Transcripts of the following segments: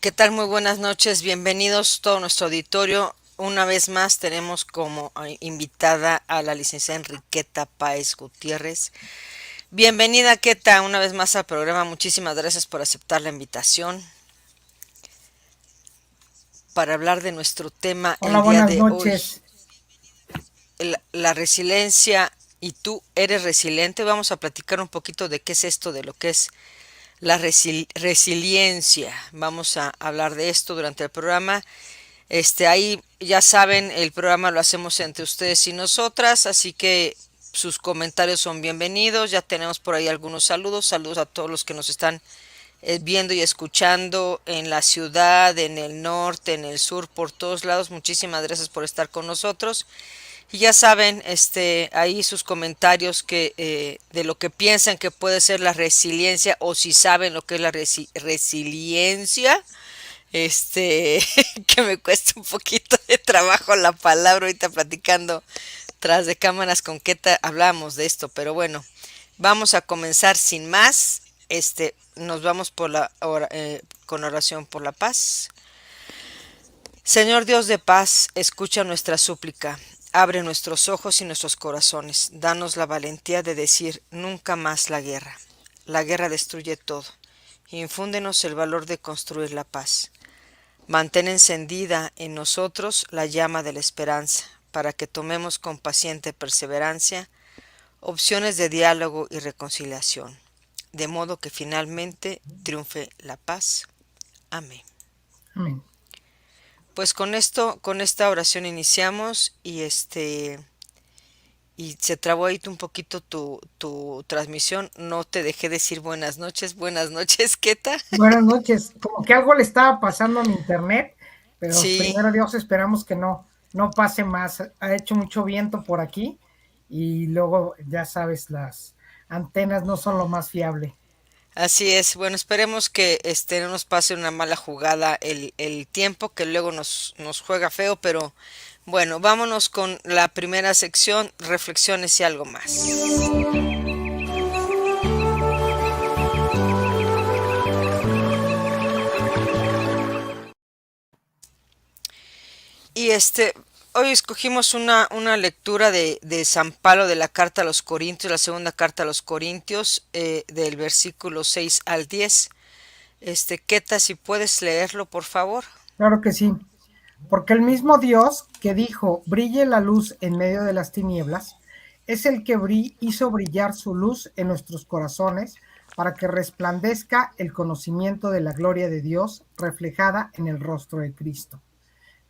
¿Qué tal? Muy buenas noches, bienvenidos todo nuestro auditorio. Una vez más tenemos como invitada a la licenciada Enriqueta Páez Gutiérrez. Bienvenida, Queta, una vez más al programa. Muchísimas gracias por aceptar la invitación para hablar de nuestro tema Hola, el día buenas de hoy, noches. la resiliencia. ¿Y tú eres resiliente? Vamos a platicar un poquito de qué es esto, de lo que es la resiliencia. Vamos a hablar de esto durante el programa. Ahí ya saben, el programa lo hacemos entre ustedes y nosotras, así que sus comentarios son bienvenidos. Ya tenemos por ahí algunos saludos. Saludos a todos los que nos están viendo y escuchando en la ciudad, en el norte, en el sur, por todos lados. Muchísimas gracias por estar con nosotros. Y ya saben, ahí sus comentarios de lo que piensan que puede ser la resiliencia o si saben lo que es la resiliencia. Este, que me cuesta un poquito de trabajo la palabra ahorita platicando tras de cámaras con Keta hablamos de esto, pero bueno, vamos a comenzar sin más. Nos vamos con oración por la paz. Señor Dios de paz, escucha nuestra súplica. Abre nuestros ojos y nuestros corazones. Danos la valentía de decir nunca más la guerra. La guerra destruye todo. Infúndenos el valor de construir la paz. Mantén encendida en nosotros la llama de la esperanza, para que tomemos con paciente perseverancia opciones de diálogo y reconciliación, de modo que finalmente triunfe la paz. Amén. Amén. Pues con esta oración iniciamos y se trabó ahí un poquito tu transmisión. No te dejé decir buenas noches. Buenas noches, Keta. Buenas noches. Como que algo le estaba pasando a mi internet, pero Sí, primero Dios esperamos que no pase más. Ha hecho mucho viento por aquí y luego, ya sabes, las antenas no son lo más fiable. así es. Bueno, esperemos que no nos pase una mala jugada el tiempo, que luego nos juega feo, pero bueno, vámonos con la primera sección, reflexiones y algo más. Y hoy escogimos una lectura de San Pablo de la carta a los Corintios, la segunda carta a los Corintios, del versículo 6 al 10. Keta, si puedes leerlo, por favor. Claro que sí, porque el mismo Dios que dijo, brille la luz en medio de las tinieblas, es el que hizo brillar su luz en nuestros corazones para que resplandezca el conocimiento de la gloria de Dios reflejada en el rostro de Cristo.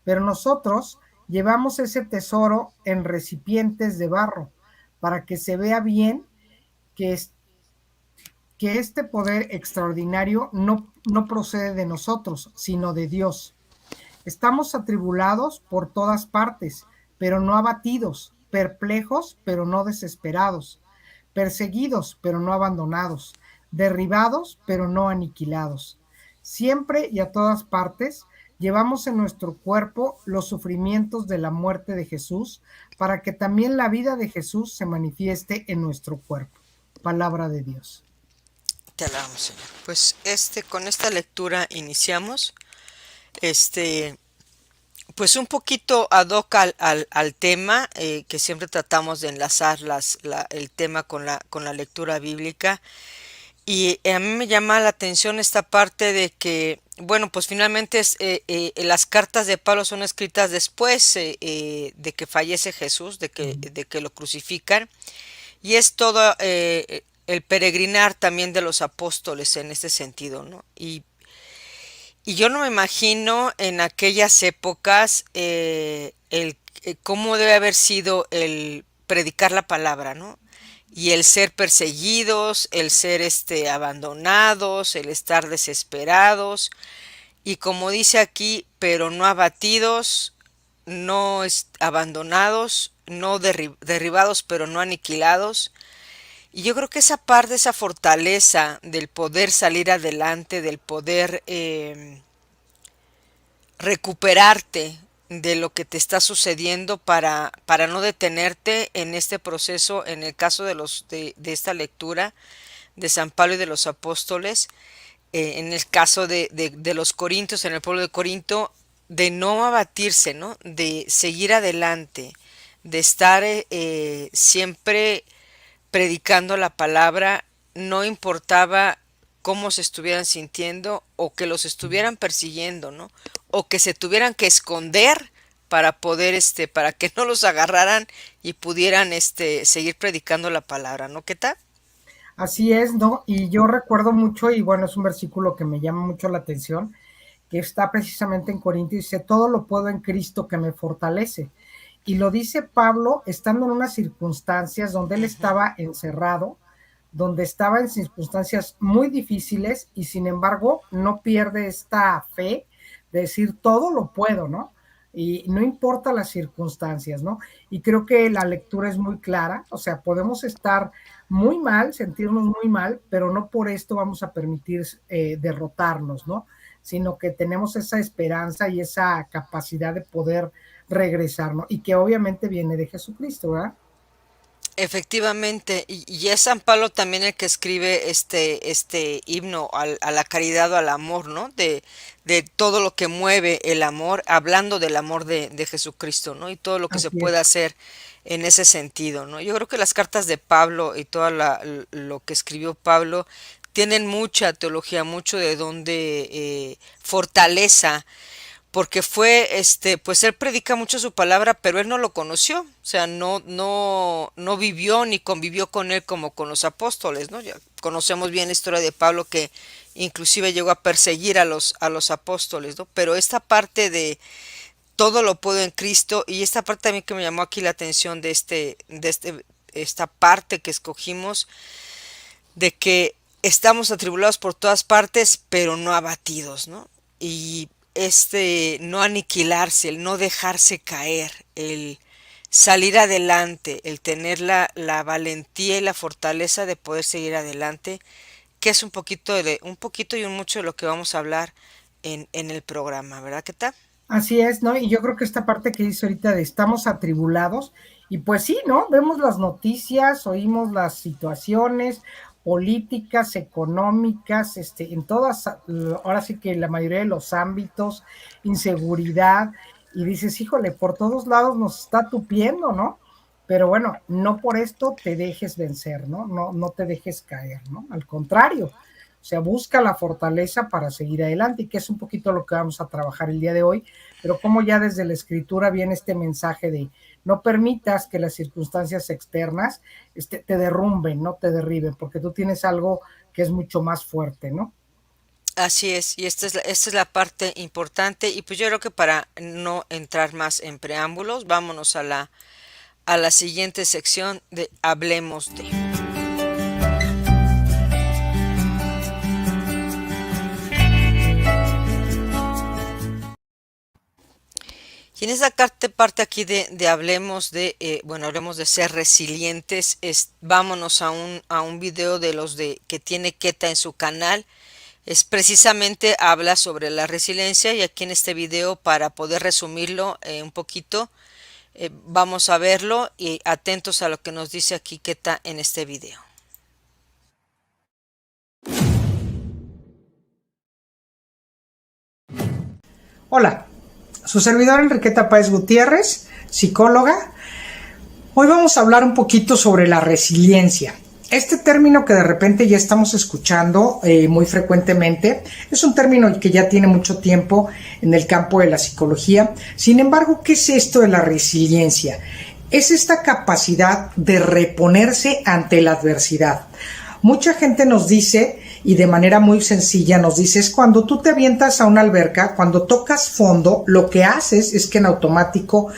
Pero nosotros llevamos ese tesoro en recipientes de barro para que se vea bien que, que este poder extraordinario no procede de nosotros, sino de Dios. Estamos atribulados por todas partes, pero no abatidos, perplejos, pero no desesperados, perseguidos, pero no abandonados, derribados, pero no aniquilados. Siempre y a todas partes llevamos en nuestro cuerpo los sufrimientos de la muerte de Jesús, para que también la vida de Jesús se manifieste en nuestro cuerpo. Palabra de Dios. Te alabamos, Señor. Pues con esta lectura iniciamos. Este, pues un poquito ad hoc al tema, que siempre tratamos de enlazar el tema con la lectura bíblica. Y a mí me llama la atención esta parte de que, bueno, pues finalmente las cartas de Pablo son escritas después de que fallece Jesús, de que lo crucifican. Y es todo el peregrinar también de los apóstoles en este sentido, ¿no? Y yo no me imagino en aquellas épocas cómo debe haber sido el predicar la palabra, ¿no? Y el ser perseguidos, el ser abandonados, el estar desesperados. Y como dice aquí, pero no abatidos, no abandonados, no derribados, pero no aniquilados. Y yo creo que esa parte, esa fortaleza del poder salir adelante, del poder recuperarte de lo que te está sucediendo para no detenerte en este proceso, en el caso de esta lectura de San Pablo y de los apóstoles, en el caso de los corintios, en el pueblo de Corinto, de no abatirse, ¿no? De seguir adelante, de estar siempre predicando la palabra, no importaba cómo se estuvieran sintiendo o que los estuvieran persiguiendo, ¿no? O que se tuvieran que esconder para poder, para que no los agarraran y pudieran, seguir predicando la palabra, ¿no? ¿Qué tal? Así es, ¿no? Y yo recuerdo mucho, y bueno, es un versículo que me llama mucho la atención, que está precisamente en Corintios, dice, todo lo puedo en Cristo que me fortalece. Y lo dice Pablo estando en unas circunstancias donde él Ujú. estaba encerrado, donde estaba en circunstancias muy difíciles y sin embargo no pierde esta fe de decir todo lo puedo, ¿no? Y no importa las circunstancias, ¿no? Y creo que la lectura es muy clara, o sea, podemos estar muy mal, sentirnos muy mal, pero no por esto vamos a permitir derrotarnos, ¿no? Sino que tenemos esa esperanza y esa capacidad de poder regresar, ¿no? Y que obviamente viene de Jesucristo, ¿verdad? Efectivamente, y es San Pablo también el que escribe este himno a la caridad o al amor, ¿no? De todo lo que mueve el amor, hablando del amor de Jesucristo, ¿no? Y todo lo que se Así puede es. hacer en ese sentido, ¿no? Yo creo que las cartas de Pablo y lo que escribió Pablo tienen mucha teología, mucho de donde fortaleza porque fue, pues él predica mucho su palabra, pero él no lo conoció, o sea, no vivió ni convivió con él como con los apóstoles, ¿no? Ya conocemos bien la historia de Pablo que inclusive llegó a perseguir a los apóstoles, ¿no? Pero esta parte de todo lo puedo en Cristo y esta parte también que me llamó aquí la atención esta parte que escogimos de que estamos atribulados por todas partes, pero no abatidos, ¿no? Y no aniquilarse, el no dejarse caer, el salir adelante, el tener la valentía y la fortaleza de poder seguir adelante, que es un poquito y un mucho de lo que vamos a hablar en el programa, ¿verdad? ¿Qué tal? Así es, ¿no? Y yo creo que esta parte que dice ahorita de estamos atribulados, y pues sí, ¿no? Vemos las noticias, oímos las situaciones políticas, económicas, en todas, ahora sí que la mayoría de los ámbitos, inseguridad, y dices, híjole, por todos lados nos está tupiendo, ¿no? Pero bueno, no por esto te dejes vencer, ¿no? No te dejes caer, ¿no? Al contrario, o sea, busca la fortaleza para seguir adelante, y que es un poquito lo que vamos a trabajar el día de hoy, pero como ya desde la escritura viene este mensaje de no permitas que las circunstancias externas te derrumben, no te derriben, porque tú tienes algo que es mucho más fuerte, ¿no? Así es, y esta es la parte importante, y pues yo creo que para no entrar más en preámbulos, vámonos a la siguiente sección de Hablemos de. Y en esa parte aquí de Hablemos de, bueno, hablemos de ser resilientes, vámonos a un video de los de que tiene Keta en su canal. Es precisamente habla sobre la resiliencia y aquí en este video para poder resumirlo un poquito, vamos a verlo y atentos a lo que nos dice aquí Keta en este video. Hola, su servidor Enriqueta Páez Gutiérrez, psicóloga. Hoy vamos a hablar un poquito sobre la resiliencia. Este término que de repente ya estamos escuchando muy frecuentemente es un término que ya tiene mucho tiempo en el campo de la psicología. Sin embargo, ¿qué es esto de la resiliencia? Es esta capacidad de reponerse ante la adversidad. Mucha gente nos dice, y de manera muy sencilla nos dice, es cuando tú te avientas a una alberca, cuando tocas fondo, lo que haces es que en automático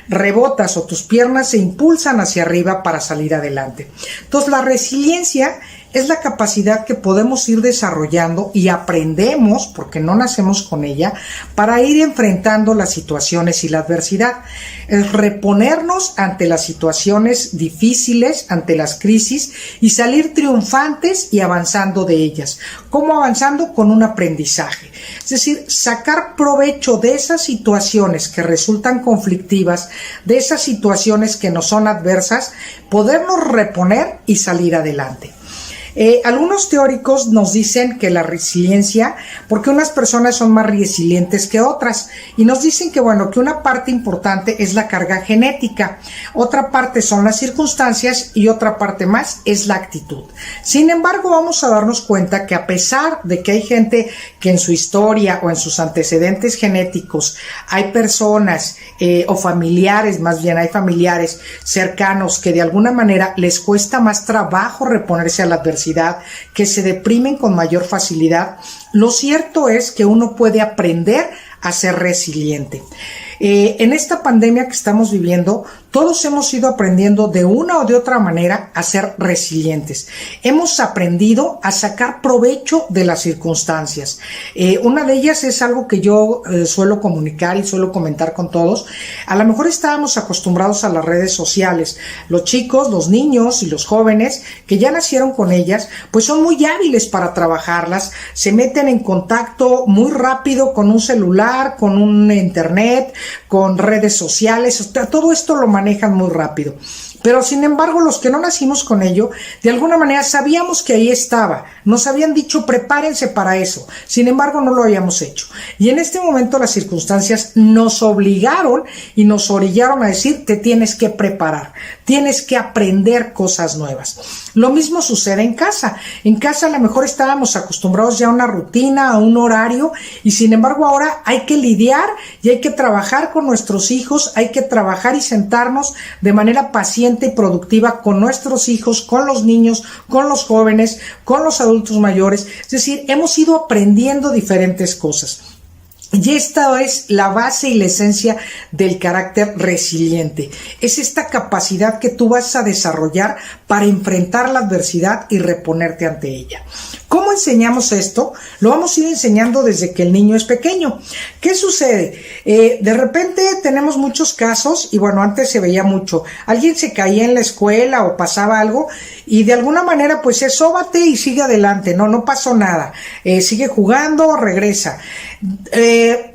rebotas o tus piernas se impulsan hacia arriba para salir adelante. Entonces la resiliencia es la capacidad que podemos ir desarrollando y aprendemos, porque no nacemos con ella, para ir enfrentando las situaciones y la adversidad. Es reponernos ante las situaciones difíciles, ante las crisis y salir triunfantes y avanzando de ellas. ¿Cómo avanzando? Con un aprendizaje. Es decir, sacar provecho de esas situaciones que resultan conflictivas, de esas situaciones que nos son adversas, podernos reponer y salir adelante. Algunos teóricos nos dicen que la resiliencia, porque unas personas son más resilientes que otras, y nos dicen que bueno, que una parte importante es la carga genética, otra parte son las circunstancias y otra parte más es la actitud. Sin embargo, vamos a darnos cuenta que a pesar de que hay gente que en su historia o en sus antecedentes genéticos hay personas o familiares, más bien hay familiares cercanos que de alguna manera les cuesta más trabajo reponerse a la adversidad, que se deprimen con mayor facilidad, lo cierto es que uno puede aprender a ser resiliente. En esta pandemia que estamos viviendo, todos hemos ido aprendiendo de una o de otra manera a ser resilientes. Hemos aprendido a sacar provecho de las circunstancias. Una de ellas es algo que yo suelo comunicar y suelo comentar con todos. A lo mejor estábamos acostumbrados a las redes sociales. Los chicos, los niños y los jóvenes que ya nacieron con ellas, pues son muy hábiles para trabajarlas. Se meten en contacto muy rápido con un celular, con un internet, con redes sociales. Todo esto lo manejan muy rápido. Pero sin embargo, los que no nacimos con ello, de alguna manera sabíamos que ahí estaba. Nos habían dicho prepárense para eso. Sin embargo, no lo habíamos hecho. Y en este momento las circunstancias nos obligaron y nos orillaron a decir te tienes que preparar, tienes que aprender cosas nuevas. Lo mismo sucede en casa. En casa a lo mejor estábamos acostumbrados ya a una rutina, a un horario, y sin embargo ahora hay que lidiar y hay que trabajar con nuestros hijos, hay que trabajar y sentarnos de manera paciente y productiva con nuestros hijos, con los niños, con los jóvenes, con los adultos mayores. Es decir, hemos ido aprendiendo diferentes cosas. Y esta es la base y la esencia del carácter resiliente. Es esta capacidad que tú vas a desarrollar para enfrentar la adversidad y reponerte ante ella. ¿Cómo enseñamos esto? Lo vamos a ir enseñando desde que el niño es pequeño. ¿Qué sucede? De repente tenemos muchos casos, y bueno, antes se veía mucho. Alguien se caía en la escuela o pasaba algo, y de alguna manera pues sóbate y sigue adelante. No pasó nada. Sigue jugando, regresa.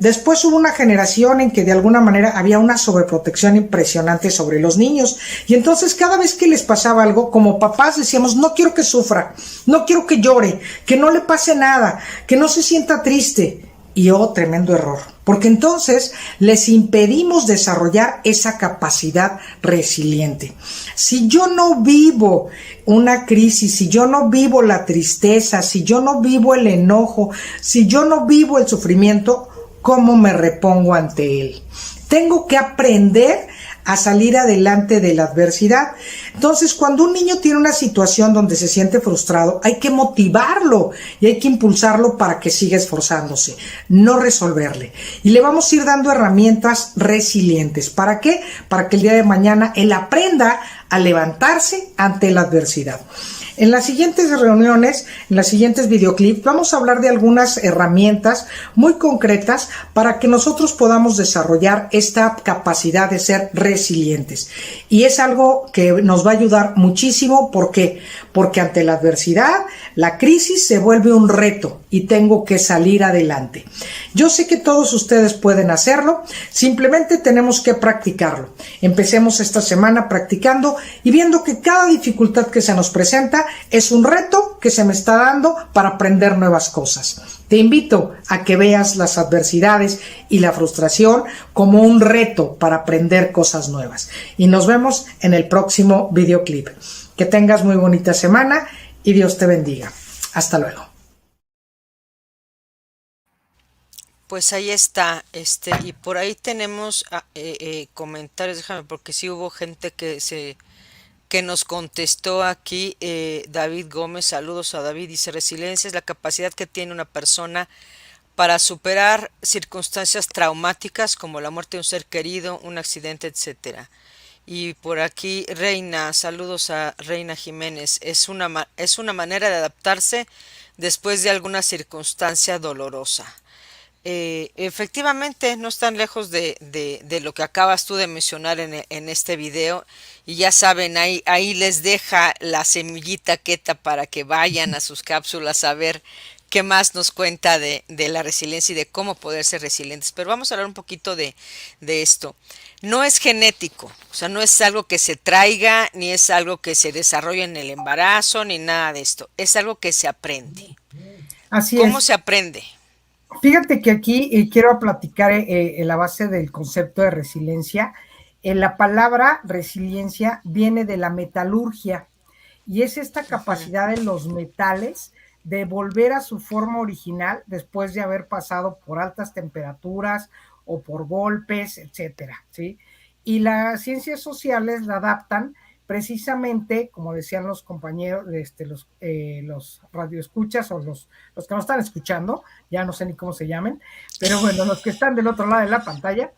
Después hubo una generación en que de alguna manera había una sobreprotección impresionante sobre los niños, y entonces cada vez que les pasaba algo, como papás decíamos, no quiero que sufra, no quiero que llore, que no le pase nada, que no se sienta triste. Y tremendo error, porque entonces les impedimos desarrollar esa capacidad resiliente. Si yo no vivo una crisis, si yo no vivo la tristeza, si yo no vivo el enojo, si yo no vivo el sufrimiento, ¿cómo me repongo ante él? Tengo que aprender a salir adelante de la adversidad. Entonces, cuando un niño tiene una situación donde se siente frustrado, hay que motivarlo y hay que impulsarlo para que siga esforzándose, no resolverle. Y le vamos a ir dando herramientas resilientes. ¿Para qué? Para que el día de mañana él aprenda a levantarse ante la adversidad. En las siguientes reuniones, en las siguientes videoclips, vamos a hablar de algunas herramientas muy concretas para que nosotros podamos desarrollar esta capacidad de ser resilientes. Y es algo que nos va a ayudar muchísimo. ¿Por qué? Porque ante la adversidad, la crisis se vuelve un reto y tengo que salir adelante. Yo sé que todos ustedes pueden hacerlo, simplemente tenemos que practicarlo. Empecemos esta semana practicando y viendo que cada dificultad que se nos presenta es un reto que se me está dando para aprender nuevas cosas. Te invito a que veas las adversidades y la frustración como un reto para aprender cosas nuevas. Y nos vemos en el próximo videoclip. Que tengas muy bonita semana y Dios te bendiga. Hasta luego. Pues ahí está, y por ahí tenemos comentarios, déjame, porque sí hubo gente que nos contestó aquí. David Gómez, saludos a David, dice: resiliencia es la capacidad que tiene una persona para superar circunstancias traumáticas como la muerte de un ser querido, un accidente, etcétera. Y por aquí Reina, saludos a Reina Jiménez, es una manera de adaptarse después de alguna circunstancia dolorosa. Efectivamente, no están lejos de lo que acabas tú de mencionar en este video. Y ya saben, ahí les deja la semillita queta para que vayan a sus cápsulas a ver qué más nos cuenta de la resiliencia y de cómo poder ser resilientes. Pero vamos a hablar un poquito de esto. No es genético, o sea, no es algo que se traiga, ni es algo que se desarrolle en el embarazo, ni nada de esto. Es algo que se aprende. Así ¿Cómo es. se aprende? Fíjate que aquí quiero platicar la base del concepto de resiliencia. La palabra resiliencia viene de la metalurgia y es esta Ujú. capacidad de los metales de volver a su forma original después de haber pasado por altas temperaturas o por golpes, etcétera, ¿sí? Y las ciencias sociales la adaptan precisamente, como decían los compañeros, los radioescuchas o los que nos están escuchando, ya no sé ni cómo se llamen, pero bueno, los que están del otro lado de la pantalla,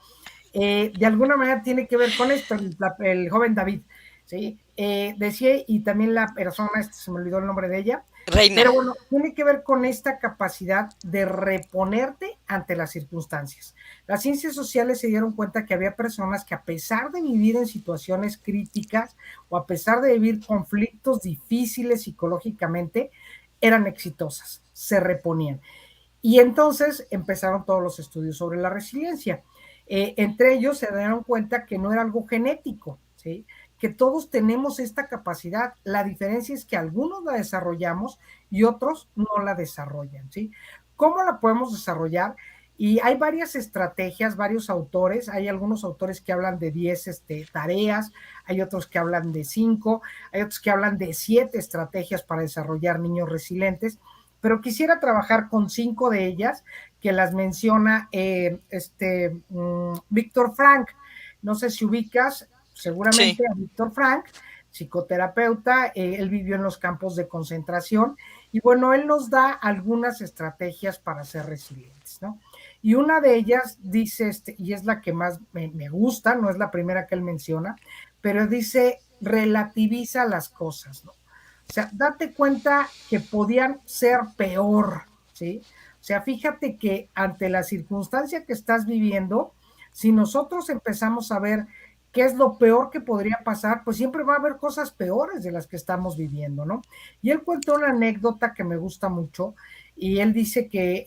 de alguna manera tiene que ver con esto, el joven David, ¿sí? Decía, y también la persona, se me olvidó el nombre de ella, Reina. pero bueno, tiene que ver con esta capacidad de reponerte ante las circunstancias. Las ciencias sociales se dieron cuenta que había personas que a pesar de vivir en situaciones críticas o a pesar de vivir conflictos difíciles psicológicamente, eran exitosas, se reponían. Y entonces empezaron todos los estudios sobre la resiliencia. Entre ellos se dieron cuenta que no era algo genético, ¿sí? Que todos tenemos esta capacidad. La diferencia es que algunos la desarrollamos y otros no la desarrollan, ¿sí? ¿Cómo la podemos desarrollar? Y hay varias estrategias, varios autores. Hay algunos autores que hablan de 10 tareas, hay otros que hablan de 5, hay otros que hablan de 7 estrategias para desarrollar niños resilientes, pero quisiera trabajar con 5 de ellas que las menciona Víctor Frank. No sé si ubicas Sí. seguramente a Víctor Frank, psicoterapeuta, él vivió en los campos de concentración y bueno, él nos da algunas estrategias para ser resilientes, ¿no? Y una de ellas dice, y es la que más me gusta, no es la primera que él menciona, pero dice, relativiza las cosas, ¿no? O sea, date cuenta que podían ser peor, ¿sí? O sea, fíjate que ante la circunstancia que estás viviendo, si nosotros empezamos a ver qué es lo peor que podría pasar, pues siempre va a haber cosas peores de las que estamos viviendo, ¿no? Y él cuenta una anécdota que me gusta mucho y él dice que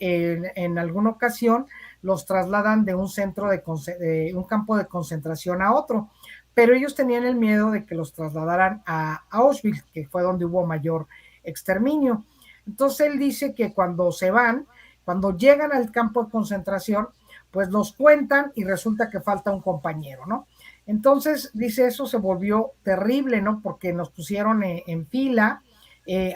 en alguna ocasión los trasladan de un centro de un campo de concentración a otro, pero ellos tenían el miedo de que los trasladaran a Auschwitz, que fue donde hubo mayor exterminio. Entonces él dice que cuando se van, cuando llegan al campo de concentración, pues los cuentan y resulta que falta un compañero, ¿no? Entonces dice, eso se volvió terrible, ¿no? Porque nos pusieron en fila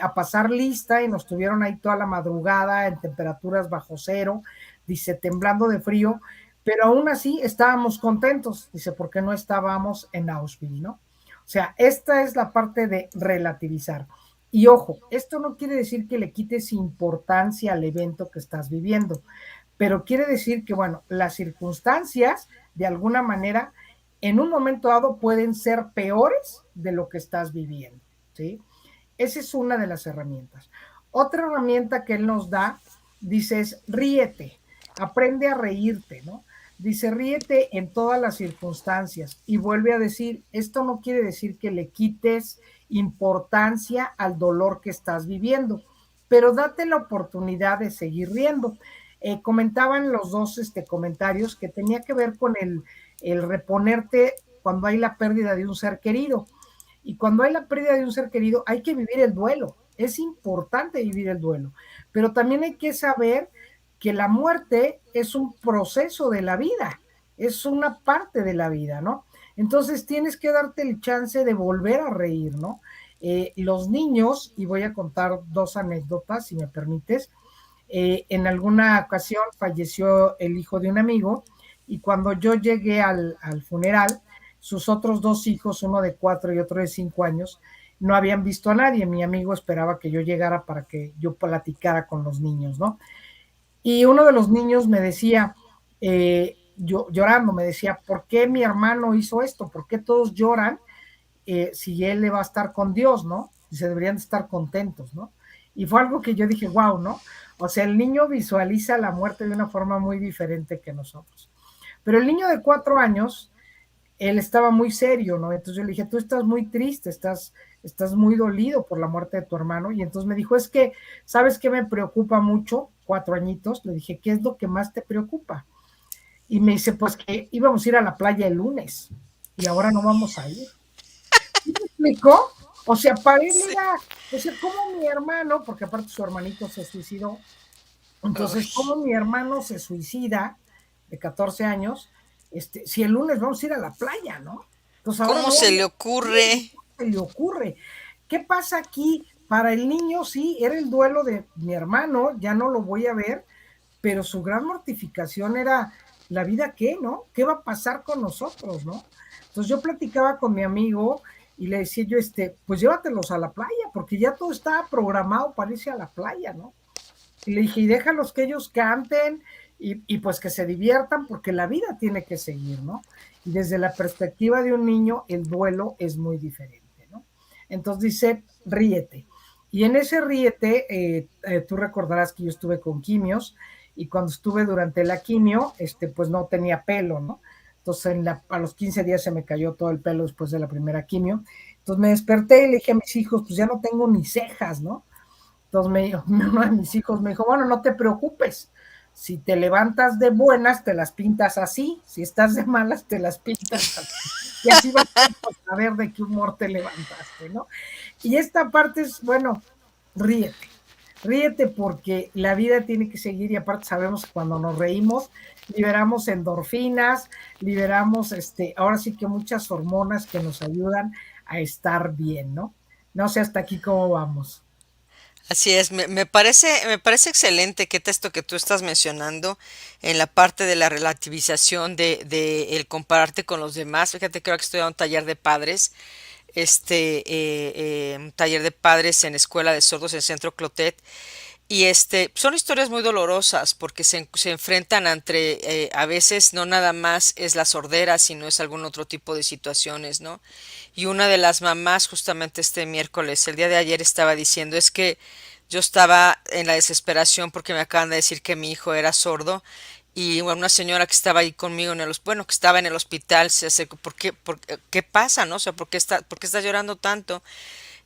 a pasar lista y nos tuvieron ahí toda la madrugada en temperaturas bajo cero, dice, temblando de frío, pero aún así estábamos contentos, dice, porque no estábamos en Auschwitz, ¿no? O sea, esta es la parte de relativizar. Y ojo, esto no quiere decir que le quites importancia al evento que estás viviendo, pero quiere decir que, bueno, las circunstancias, de alguna manera, en un momento dado pueden ser peores de lo que estás viviendo, ¿sí? Esa es una de las herramientas. Otra herramienta que él nos da, dice, es ríete, aprende a reírte, ¿no? Dice, ríete en todas las circunstancias y vuelve a decir, esto no quiere decir que le quites importancia al dolor que estás viviendo, pero date la oportunidad de seguir riendo. Comentaban los dos comentarios que tenía que ver con el reponerte cuando hay la pérdida de un ser querido. Y cuando hay la pérdida de un ser querido, hay que vivir el duelo. Es importante vivir el duelo. Pero también hay que saber que la muerte es un proceso de la vida, es una parte de la vida, ¿no? Entonces tienes que darte el chance de volver a reír, ¿no? Los niños, y voy a contar dos anécdotas, si me permites, en alguna ocasión falleció el hijo de un amigo y cuando yo llegué al funeral, sus otros dos hijos, uno de 4 y otro de 5 años, no habían visto a nadie. Mi amigo esperaba que yo llegara para que yo platicara con los niños, ¿no? Y uno de los niños me decía, yo llorando, me decía, ¿por qué mi hermano hizo esto? ¿Por qué todos lloran si él le va a estar con Dios, ¿no? Y se deberían de estar contentos, ¿no? Y fue algo que yo dije, wow, ¿no? O sea, el niño visualiza la muerte de una forma muy diferente que nosotros. Pero el niño de 4 años, él estaba muy serio, ¿no? Entonces yo le dije, tú estás muy triste, estás estás muy dolido por la muerte de tu hermano. Y entonces me dijo, es que, ¿sabes qué me preocupa mucho? 4 añitos. Le dije, ¿qué es lo que más te preocupa? Y me dice, pues que íbamos a ir a la playa el lunes y ahora no vamos a ir. ¿Sí me explicó? O sea, para él Sí. era, o sea, como mi hermano, porque aparte su hermanito se suicidó, entonces, Uy, como mi hermano se suicida de 14 años, si el lunes vamos a ir a la playa, ¿no? Entonces ahora ¿cómo no se vamos le a ir, ocurre? ¿cómo se le ocurre? ¿Qué pasa aquí? Para el niño sí, era el duelo de mi hermano, ya no lo voy a ver, pero su gran mortificación era la vida qué, ¿no? ¿Qué va a pasar con nosotros, ¿no? Entonces yo platicaba con mi amigo y le decía yo, pues llévatelos a la playa, porque ya todo está programado para irse a la playa, ¿no? Y le dije, y déjalos que ellos canten y pues que se diviertan, porque la vida tiene que seguir, ¿no? Y desde la perspectiva de un niño, el duelo es muy diferente, ¿no? Entonces dice, ríete. Y en ese ríete, tú recordarás que yo estuve con quimios y cuando estuve durante la quimio, pues no tenía pelo, ¿no? Entonces a los 15 días se me cayó todo el pelo después de la primera quimio. Entonces me desperté y le dije a mis hijos, pues ya no tengo ni cejas, ¿no? Entonces uno de mis hijos me dijo, bueno, no te preocupes, si te levantas de buenas, te las pintas así, si estás de malas, te las pintas así. Y así vas a saber de qué humor te levantaste, ¿no? Y esta parte es, bueno, ríete, ríete porque la vida tiene que seguir y aparte sabemos que cuando nos reímos liberamos endorfinas, liberamos, ahora sí que muchas hormonas que nos ayudan a estar bien, ¿no? No sé hasta aquí cómo vamos. Así es, me parece excelente que esto que tú estás mencionando en la parte de la relativización de el compararte con los demás. Fíjate, creo que estoy a un taller de padres, un taller de padres en Escuela de Sordos en Centro Clotet. Y son historias muy dolorosas porque se enfrentan entre, a veces no nada más es la sordera, sino es algún otro tipo de situaciones, ¿no? Y una de las mamás justamente este miércoles, el día de ayer estaba diciendo, es que yo estaba en la desesperación porque me acaban de decir que mi hijo era sordo y bueno, una señora que estaba ahí conmigo bueno, que estaba en el hospital se acercó, ¿qué pasa, no? O sea, ¿por qué está llorando tanto?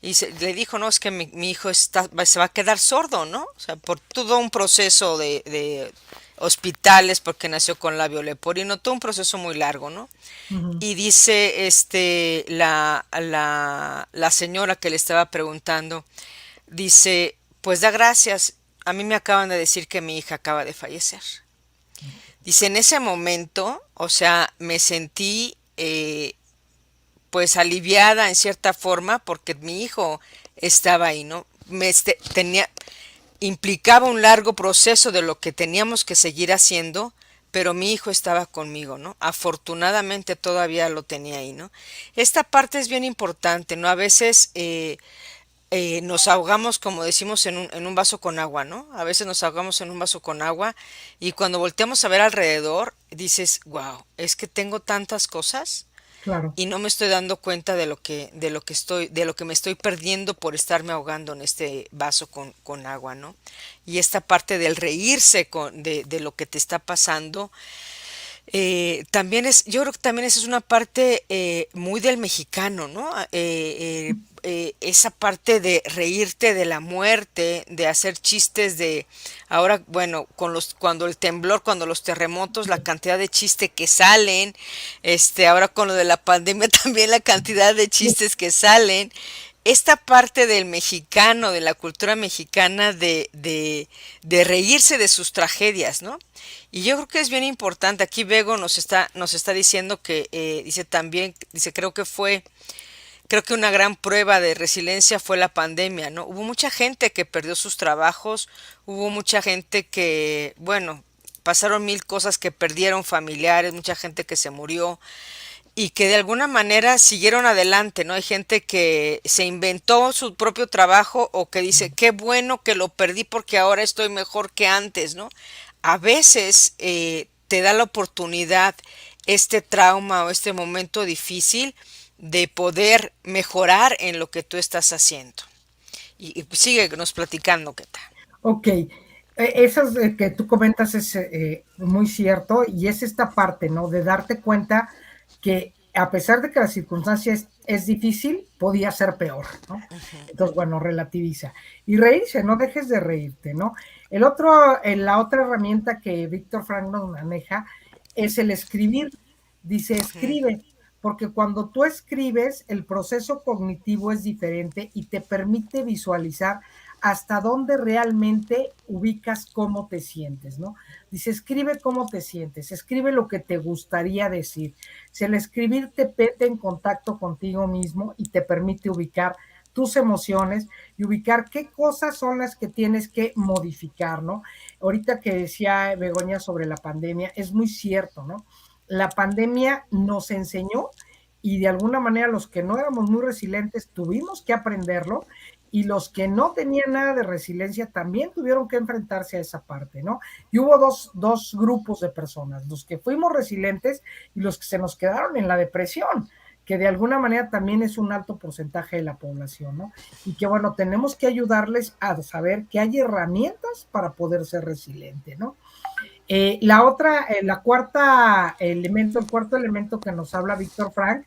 Y le dijo, no, es que mi hijo se va a quedar sordo, ¿no? O sea, por todo un proceso de hospitales, porque nació con labio leporino, todo un proceso muy largo, ¿no? Uh -huh. Y dice, la señora que le estaba preguntando, dice, pues da gracias, a mí me acaban de decir que mi hija acaba de fallecer. Dice, en ese momento, o sea, me sentí pues aliviada en cierta forma porque mi hijo estaba ahí, ¿no? Implicaba un largo proceso de lo que teníamos que seguir haciendo, pero mi hijo estaba conmigo, ¿no? Afortunadamente todavía lo tenía ahí, ¿no? Esta parte es bien importante, ¿no? A veces nos ahogamos, como decimos, en un vaso con agua, ¿no? A veces nos ahogamos en un vaso con agua y cuando volteamos a ver alrededor, dices, wow, es que tengo tantas cosas Claro, y no me estoy dando cuenta de lo que me estoy perdiendo por estarme ahogando en este vaso con agua, ¿no? Y esta parte del reírse de lo que te está pasando, también yo creo que también esa es una parte muy del mexicano, ¿no? Esa parte de reírte de la muerte, de hacer chistes ahora, bueno, cuando el temblor, cuando los terremotos, la cantidad de chistes que salen, ahora con lo de la pandemia también la cantidad de chistes que salen. Esta parte del mexicano, de la cultura mexicana, de reírse de sus tragedias, ¿no? Y yo creo que es bien importante. Aquí Bego nos está diciendo que, dice también, dice, creo que una gran prueba de resiliencia fue la pandemia, ¿no? Hubo mucha gente que perdió sus trabajos, hubo mucha gente que, bueno, pasaron mil cosas, que perdieron familiares, mucha gente que se murió y que de alguna manera siguieron adelante, ¿no? Hay gente que se inventó su propio trabajo o que dice, qué bueno que lo perdí porque ahora estoy mejor que antes, ¿no? A veces te da la oportunidad este trauma o este momento difícil de poder mejorar en lo que tú estás haciendo. Y síguenos platicando, ¿qué tal? ok. Eso que tú comentas es muy cierto y es esta parte, ¿no? De darte cuenta que a pesar de que la circunstancia es difícil, podía ser peor, ¿no? Entonces, bueno, relativiza. Y reírse, no dejes de reírte, ¿no? La otra herramienta que Víctor Frank nos maneja es el escribir. Dice, escribe, porque cuando tú escribes, el proceso cognitivo es diferente y te permite visualizar hasta dónde realmente ubicas cómo te sientes, ¿no? Dice, escribe cómo te sientes, escribe lo que te gustaría decir. Si el escribir te pete en contacto contigo mismo y te permite ubicar tus emociones y ubicar qué cosas son las que tienes que modificar, ¿no? Ahorita que decía Begoña sobre la pandemia, es muy cierto, ¿no? La pandemia nos enseñó y de alguna manera los que no éramos muy resilientes tuvimos que aprenderlo y los que no tenían nada de resiliencia también tuvieron que enfrentarse a esa parte, ¿no? Y hubo dos grupos de personas, los que fuimos resilientes y los que se nos quedaron en la depresión, que de alguna manera también es un alto porcentaje de la población, ¿no? Y que bueno, tenemos que ayudarles a saber que hay herramientas para poder ser resiliente, ¿no? La cuarta elemento, el cuarto elemento que nos habla Víctor Frank,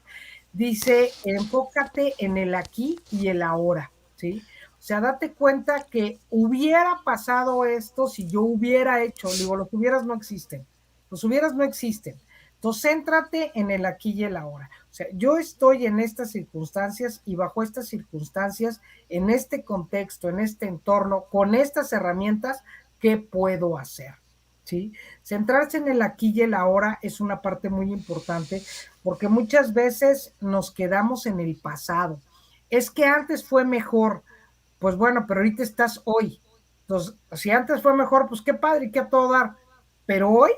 dice, enfócate en el aquí y el ahora, ¿sí? O sea, date cuenta que hubiera pasado esto si yo hubiera hecho, digo, los hubieras no existen, los hubieras no existen. Entonces, céntrate en el aquí y el ahora. O sea, yo estoy en estas circunstancias y bajo estas circunstancias, en este contexto, en este entorno, con estas herramientas, ¿qué puedo hacer? ¿Sí? Centrarse en el aquí y el ahora es una parte muy importante porque muchas veces nos quedamos en el pasado. Es que antes fue mejor, pues bueno, pero ahorita estás hoy. Entonces, si antes fue mejor, pues qué padre y qué a todo dar. Pero hoy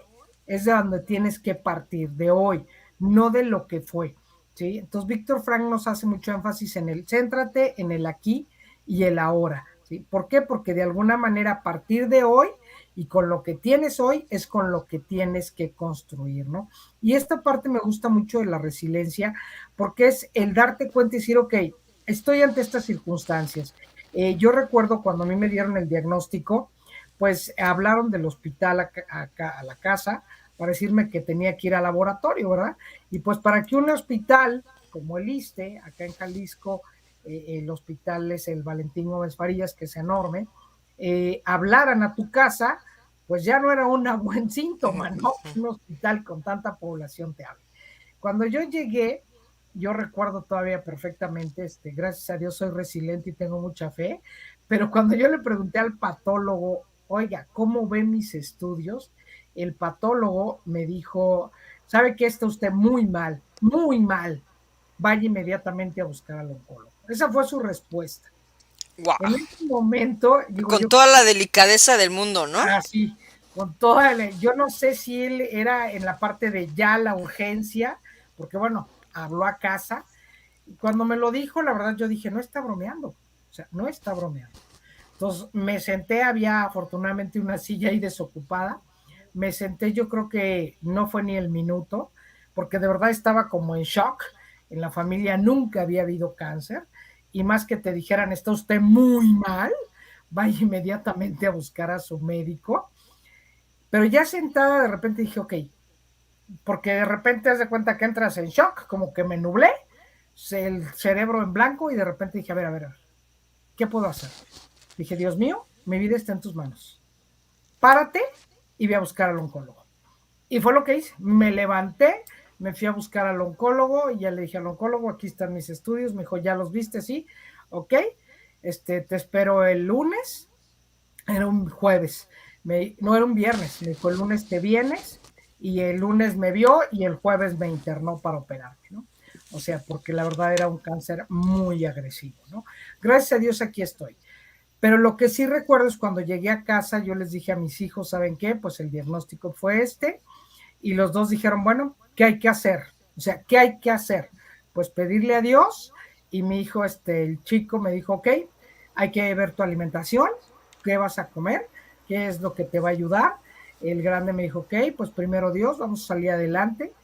es de donde tienes que partir, de hoy, no de lo que fue. ¿Sí? Entonces, Víctor Frank nos hace mucho énfasis en el céntrate en el aquí y el ahora. ¿Sí? ¿Por qué? Porque de alguna manera a partir de hoy y con lo que tienes hoy es con lo que tienes que construir, ¿no? Y esta parte me gusta mucho de la resiliencia porque es el darte cuenta y decir, ok, estoy ante estas circunstancias. Yo recuerdo cuando a mí me dieron el diagnóstico, pues hablaron del hospital a la casa para decirme que tenía que ir al laboratorio, ¿verdad? Y pues para que un hospital como el ISSSTE, acá en Jalisco, el hospital es el Valentín Gómez Farías, que es enorme, hablaran a tu casa, pues ya no era un buen síntoma, ¿no? Un hospital con tanta población te habla. Cuando yo llegué, yo recuerdo todavía perfectamente, gracias a Dios soy resiliente y tengo mucha fe, pero cuando yo le pregunté al patólogo, oiga, ¿cómo ve mis estudios? El patólogo me dijo, ¿sabe qué está usted muy mal, muy mal? Vaya inmediatamente a buscar al oncólogo. Esa fue su respuesta. Wow. En ese momento, digo Con yo, toda la delicadeza del mundo, ¿no? así, con toda, yo no sé si él era en la parte de ya la urgencia, porque bueno, habló a casa, y cuando me lo dijo, la verdad yo dije, no está bromeando, o sea, no está bromeando. Entonces me senté, había afortunadamente una silla ahí desocupada, me senté, yo creo que no fue ni el minuto, porque de verdad estaba como en shock, en la familia nunca había habido cáncer, y más que te dijeran, está usted muy mal, vaya inmediatamente a buscar a su médico, pero ya sentada de repente dije, ok, porque de repente haz de cuenta que entras en shock, como que me nublé, el cerebro en blanco y de repente dije, a ver, ¿qué puedo hacer? Dije, Dios mío, mi vida está en tus manos. Párate y ve a buscar al oncólogo. Y fue lo que hice. Me levanté, me fui a buscar al oncólogo y ya le dije al oncólogo, aquí están mis estudios. Me dijo, ¿ya los viste? Sí, ok. Te espero el lunes. Era un jueves. No era un viernes. Me dijo, el lunes te vienes y el lunes me vio y el jueves me internó para operarme, ¿no? O sea, porque la verdad era un cáncer muy agresivo, ¿no? Gracias a Dios aquí estoy. Pero lo que sí recuerdo es cuando llegué a casa, yo les dije a mis hijos, ¿saben qué? Pues el diagnóstico fue este, y los dos dijeron, bueno, ¿qué hay que hacer? O sea, ¿qué hay que hacer? Pues pedirle a Dios, y mi hijo, el chico me dijo, ok, hay que ver tu alimentación, qué vas a comer, qué es lo que te va a ayudar. El grande me dijo, ok, pues primero Dios, vamos a salir adelante.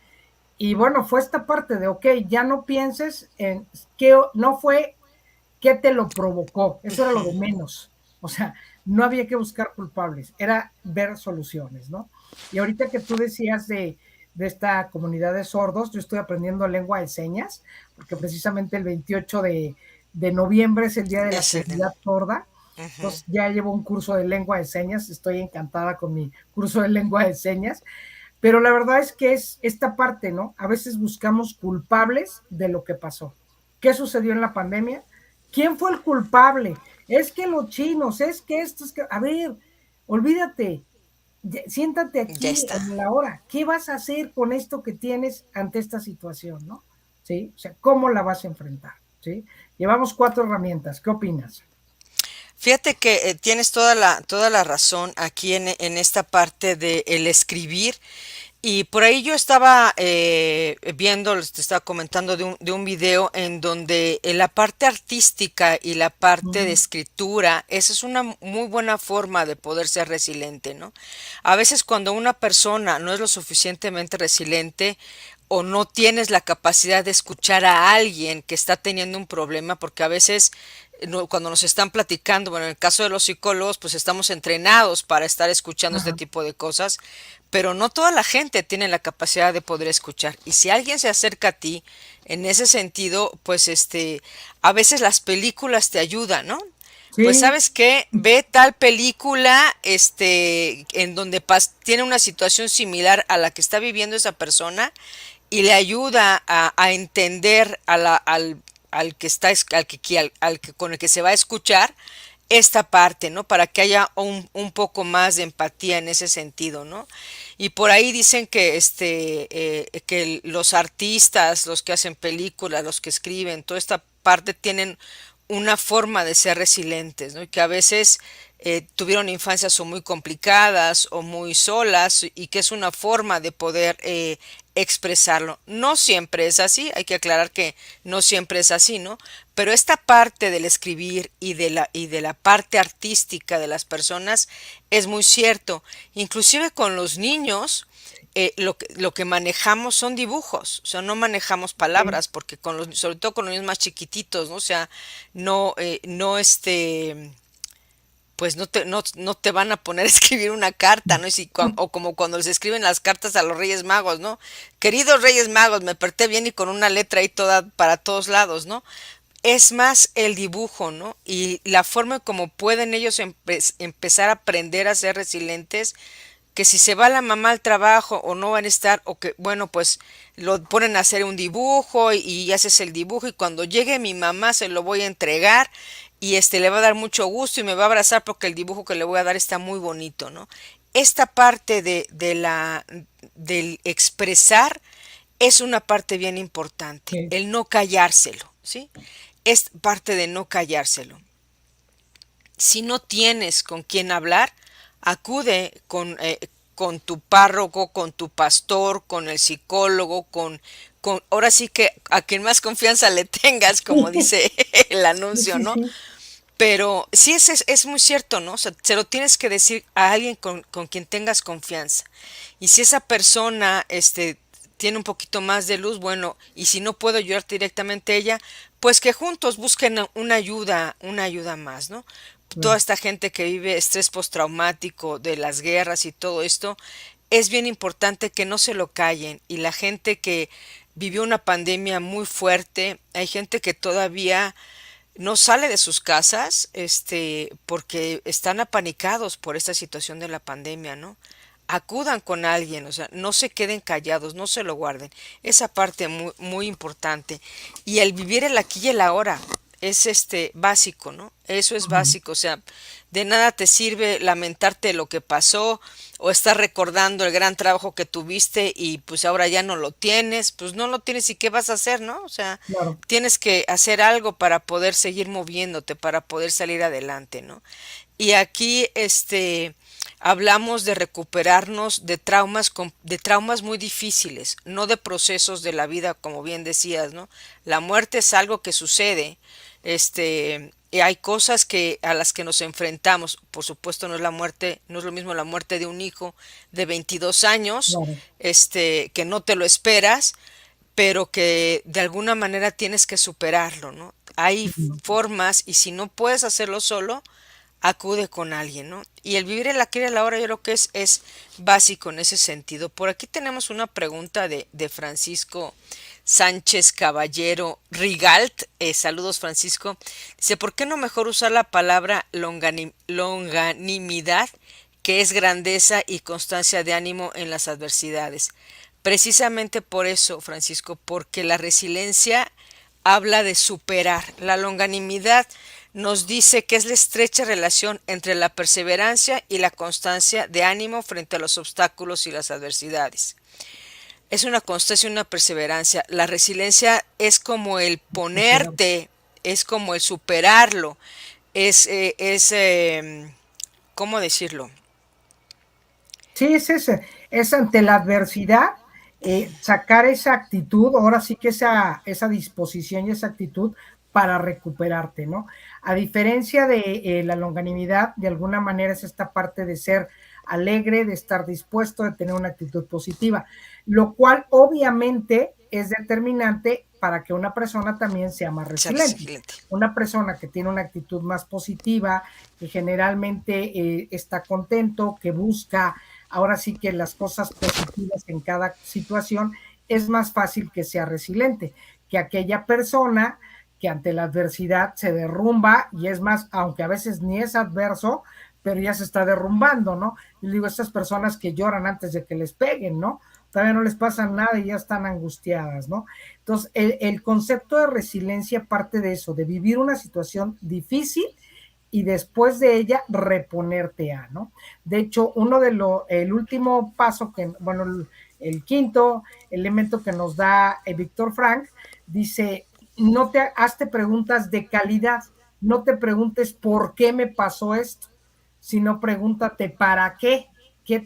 Y bueno, fue esta parte de, ok, ya no pienses en qué no fue qué te lo provocó, eso era lo de menos. O sea, no había que buscar culpables, era ver soluciones, ¿no? Y ahorita que tú decías de esta comunidad de sordos. Yo estoy aprendiendo lengua de señas, porque precisamente el 28 de noviembre es el Día de la Es el de- Comunidad Sorda. Ujú. Entonces ya llevo un curso de lengua de señas, estoy encantada con mi curso de lengua de señas, pero la verdad es que es esta parte, ¿no? A veces buscamos culpables de lo que pasó. ¿Qué sucedió en la pandemia? ¿Quién fue el culpable? Es que los chinos, es que esto, es que... A ver, olvídate, siéntate Ya aquí está. en la hora. ¿Qué vas a hacer con esto que tienes ante esta situación, no? ¿Sí? O sea, ¿cómo la vas a enfrentar? ¿Sí? Llevamos 4 herramientas. ¿Qué opinas? Fíjate que tienes toda la razón aquí en esta parte de el escribir. Y por ahí yo estaba viendo, te estaba comentando de un video en donde la parte artística y la parte de Ujú. escritura, esa es una muy buena forma de poder ser resiliente, ¿no? A veces cuando una persona no es lo suficientemente resiliente o no tienes la capacidad de escuchar a alguien que está teniendo un problema, porque a veces cuando nos están platicando, bueno, en el caso de los psicólogos, pues estamos entrenados para estar escuchando este Ajá. tipo de cosas, pero no toda la gente tiene la capacidad de poder escuchar. Y si alguien se acerca a ti en ese sentido, pues a veces las películas te ayudan, ¿no? Pues Sí, sabes qué, ve tal película, en donde tiene una situación similar a la que está viviendo esa persona y le ayuda a entender al que está, al que con el que se va a escuchar esta parte, ¿no? Para que haya un poco más de empatía en ese sentido, ¿no? Y por ahí dicen que que los artistas, los que hacen películas, los que escriben, toda esta parte tienen una forma de ser resilientes, ¿no? Y que a veces tuvieron infancias o muy complicadas o muy solas y que es una forma de poder expresarlo. No siempre es así, hay que aclarar que no siempre es así, ¿no? Pero esta parte del escribir y de la parte artística de las personas es muy cierto. Inclusive con los niños, lo que manejamos son dibujos, o sea, no manejamos sí, palabras, porque con los, sobre todo con los niños más chiquititos, ¿no? O sea, no pues no te van a poner a escribir una carta, ¿no? Y o como cuando les escriben las cartas a los Reyes Magos, ¿no? Queridos Reyes Magos, me porté bien y con una letra ahí toda para todos lados, ¿no? Es más el dibujo, ¿no? Y la forma como pueden ellos empezar a aprender a ser resilientes, que si se va la mamá al trabajo o no van a estar, o que, bueno, pues lo ponen a hacer un dibujo y haces el dibujo y cuando llegue mi mamá se lo voy a entregar y le va a dar mucho gusto y me va a abrazar porque el dibujo que le voy a dar está muy bonito, ¿no? Esta parte del expresar es una parte bien importante, sí. el no callárselo, ¿sí? Es parte de no callárselo. Si no tienes con quién hablar, acude con tu párroco, con tu pastor, con el psicólogo, ahora sí que a quien más confianza le tengas, como dice el Sí, anuncio, sí, ¿no? sí. Pero sí es muy cierto, ¿no? O sea, se lo tienes que decir a alguien con quien tengas confianza. Y si esa persona, tiene un poquito más de luz, bueno, y si no puedo ayudarte directamente a ella, pues que juntos busquen una ayuda más, ¿no? Toda Claro. esta gente que vive estrés postraumático de las guerras y todo esto, es bien importante que no se lo callen. Y la gente que vivió una pandemia muy fuerte, hay gente que todavía no sale de sus casas, porque están apanicados por esta situación de la pandemia, ¿no? Acudan con alguien, o sea, no se queden callados, no se lo guarden. Esa parte muy, muy importante. Y el vivir el aquí y el ahora es básico, ¿no? Eso es Ujú. básico, o sea, de nada te sirve lamentarte lo que pasó o estar recordando el gran trabajo que tuviste y pues ahora ya no lo tienes, pues no lo tienes y qué vas a hacer, ¿no? O sea, Claro. tienes que hacer algo para poder seguir moviéndote, para poder salir adelante, ¿no? Y aquí, hablamos de recuperarnos de de traumas muy difíciles, no de procesos de la vida, como bien decías, ¿no? La muerte es algo que sucede, y hay cosas a las que nos enfrentamos. Por supuesto, no es la muerte, no es lo mismo la muerte de un hijo de 22 años, Claro. que no te lo esperas, pero que de alguna manera tienes que superarlo, ¿no? Hay Ujú. formas y si no puedes hacerlo solo, acude con alguien, ¿no? Y el vivir el aquí y el ahora yo creo que es básico en ese sentido. Por aquí tenemos una pregunta de Francisco Sánchez Caballero Rigalt. Saludos, Francisco. Dice, ¿por qué no mejor usar la palabra longanimidad, que es grandeza y constancia de ánimo en las adversidades? Precisamente por eso, Francisco, porque la resiliencia habla de superar. La longanimidad nos dice que es la estrecha relación entre la perseverancia y la constancia de ánimo frente a los obstáculos y las adversidades. Es una constancia y una perseverancia. La resiliencia es como el Superar. ponerte, es como el superarlo, es ¿cómo decirlo? Sí, es ese, es ante la adversidad, sacar esa actitud, ahora sí que esa disposición y esa actitud para recuperarte, ¿no? A diferencia de la longanimidad, de alguna manera es esta parte de ser alegre, de estar dispuesto, de tener una actitud positiva, lo cual obviamente es determinante para que una persona también sea más Ser resiliente. resiliente. Una persona que tiene una actitud más positiva, que generalmente está contento, que busca ahora sí que las cosas positivas en cada situación, es más fácil que sea resiliente que aquella persona que ante la adversidad se derrumba y es más, aunque a veces ni es adverso, pero ya se está derrumbando, ¿no? Y digo, estas personas que lloran antes de que les peguen, ¿no? Todavía no les pasa nada y ya están angustiadas, ¿no? Entonces, el concepto de resiliencia parte de eso, de vivir una situación difícil y después de ella reponerte a, ¿no? De hecho, el último paso que, bueno, el quinto elemento que nos da Víctor Frank dice, no te hazte preguntas de calidad, no te preguntes por qué me pasó esto, sino pregúntate para qué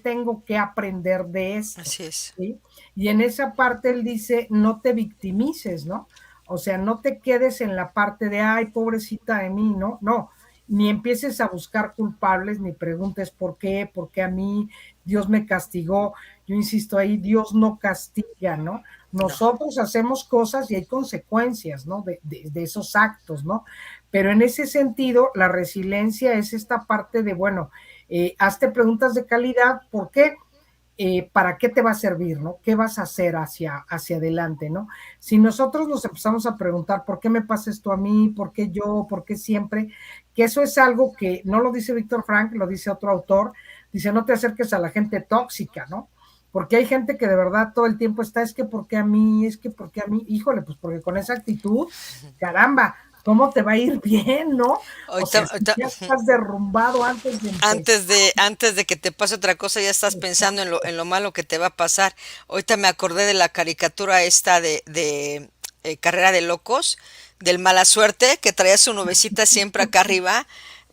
tengo que aprender de esto, Así es. ¿sí? Y en esa parte él dice, no te victimices, ¿no? O sea, no te quedes en la parte de, ay, pobrecita de mí, ¿no? No, ni empieces a buscar culpables, ni preguntes por qué a mí Dios me castigó. Yo insisto ahí, Dios no castiga, ¿no? No. Nosotros hacemos cosas y hay consecuencias, ¿no? De esos actos, ¿no? Pero en ese sentido, la resiliencia es esta parte de, bueno, hazte preguntas de calidad, ¿por qué? ¿Para qué te va a servir, ¿no? ¿Qué vas a hacer hacia adelante, ¿no? Si nosotros nos empezamos a preguntar, ¿por qué me pasa esto a mí? ¿Por qué yo? ¿Por qué siempre? Que eso es algo que no lo dice Víctor Frank, lo dice otro autor, dice, no te acerques a la gente tóxica, ¿no? Porque hay gente que de verdad todo el tiempo está, es que ¿por qué a mí? Es que ¿por qué a mí? Híjole, pues porque con esa actitud, caramba, ¿cómo te va a ir bien, no? O Ahorita, sea, si ahorita, ya estás derrumbado antes de empezar. antes de que te pase otra cosa, ya estás pensando en lo malo que te va a pasar. Ahorita me acordé de la caricatura esta de Carrera de Locos, del mala suerte, que traía su nubecita siempre acá arriba.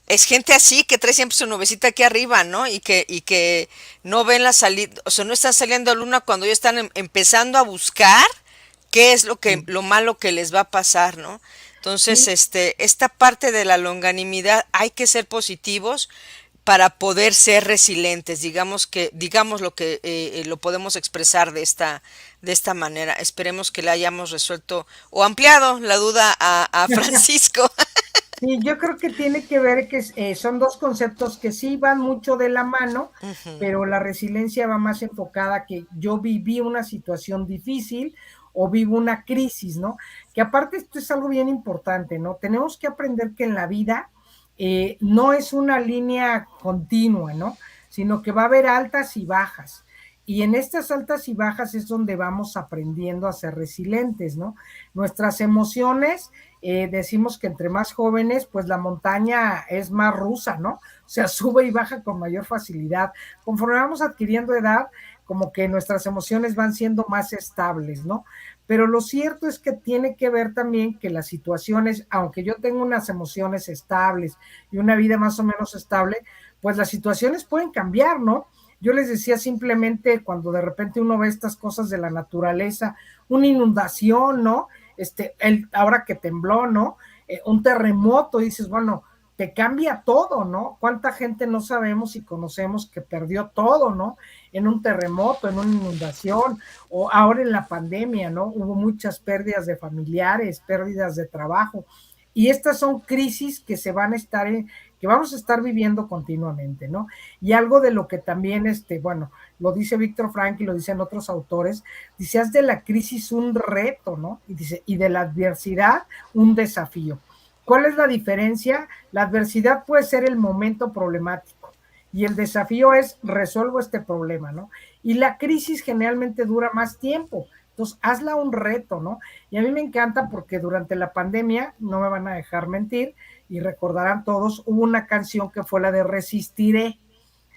Es gente así que trae siempre su nubecita aquí arriba, ¿no? Y que no ven la salida, o sea, no están saliendo a luna cuando ya están empezando a buscar qué es lo malo que les va a pasar, ¿no? Entonces, Sí, esta parte de la longanimidad hay que ser positivos para poder ser resilientes. Digamos lo que lo podemos expresar de esta manera. Esperemos que le hayamos resuelto o ampliado la duda a Francisco. sí, yo creo que tiene que ver que son dos conceptos que sí van mucho de la mano, Ujú, pero la resiliencia va más enfocada a que yo viví una situación difícil o vivo una crisis, ¿no? Que aparte esto es algo bien importante, ¿no? Tenemos que aprender que en la vida no es una línea continua, ¿no? Sino que va a haber altas y bajas. Y en estas altas y bajas es donde vamos aprendiendo a ser resilientes, ¿no? Nuestras emociones, decimos que entre más jóvenes, pues la montaña es más rusa, ¿no? O sea, sube y baja con mayor facilidad. Conforme vamos adquiriendo edad, como que nuestras emociones van siendo más estables, ¿no? Pero lo cierto es que tiene que ver también que las situaciones, aunque yo tengo unas emociones estables y una vida más o menos estable, pues las situaciones pueden cambiar, ¿no? Yo les decía simplemente cuando de repente uno ve estas cosas de la naturaleza, una inundación, ¿no? Ahora que tembló, ¿no? Un terremoto, y dices, bueno, te cambia todo, ¿no? ¿Cuánta gente no sabemos y conocemos que perdió todo, ¿no? En un terremoto, en una inundación, o ahora en la pandemia, ¿no? Hubo muchas pérdidas de familiares, pérdidas de trabajo. Y estas son crisis que se van a estar que vamos a estar viviendo continuamente, ¿no? Y algo de lo que también, bueno, lo dice Víctor Frank y lo dicen otros autores, dice, haz de la crisis un reto, ¿no? Y dice, y de la adversidad un desafío. ¿Cuál es la diferencia? La adversidad puede ser el momento problemático y el desafío es resuelvo este problema, ¿no? Y la crisis generalmente dura más tiempo. Entonces, hazla un reto, ¿no? Y a mí me encanta porque durante la pandemia, no me van a dejar mentir, y recordarán todos, hubo una canción que fue la de Resistiré.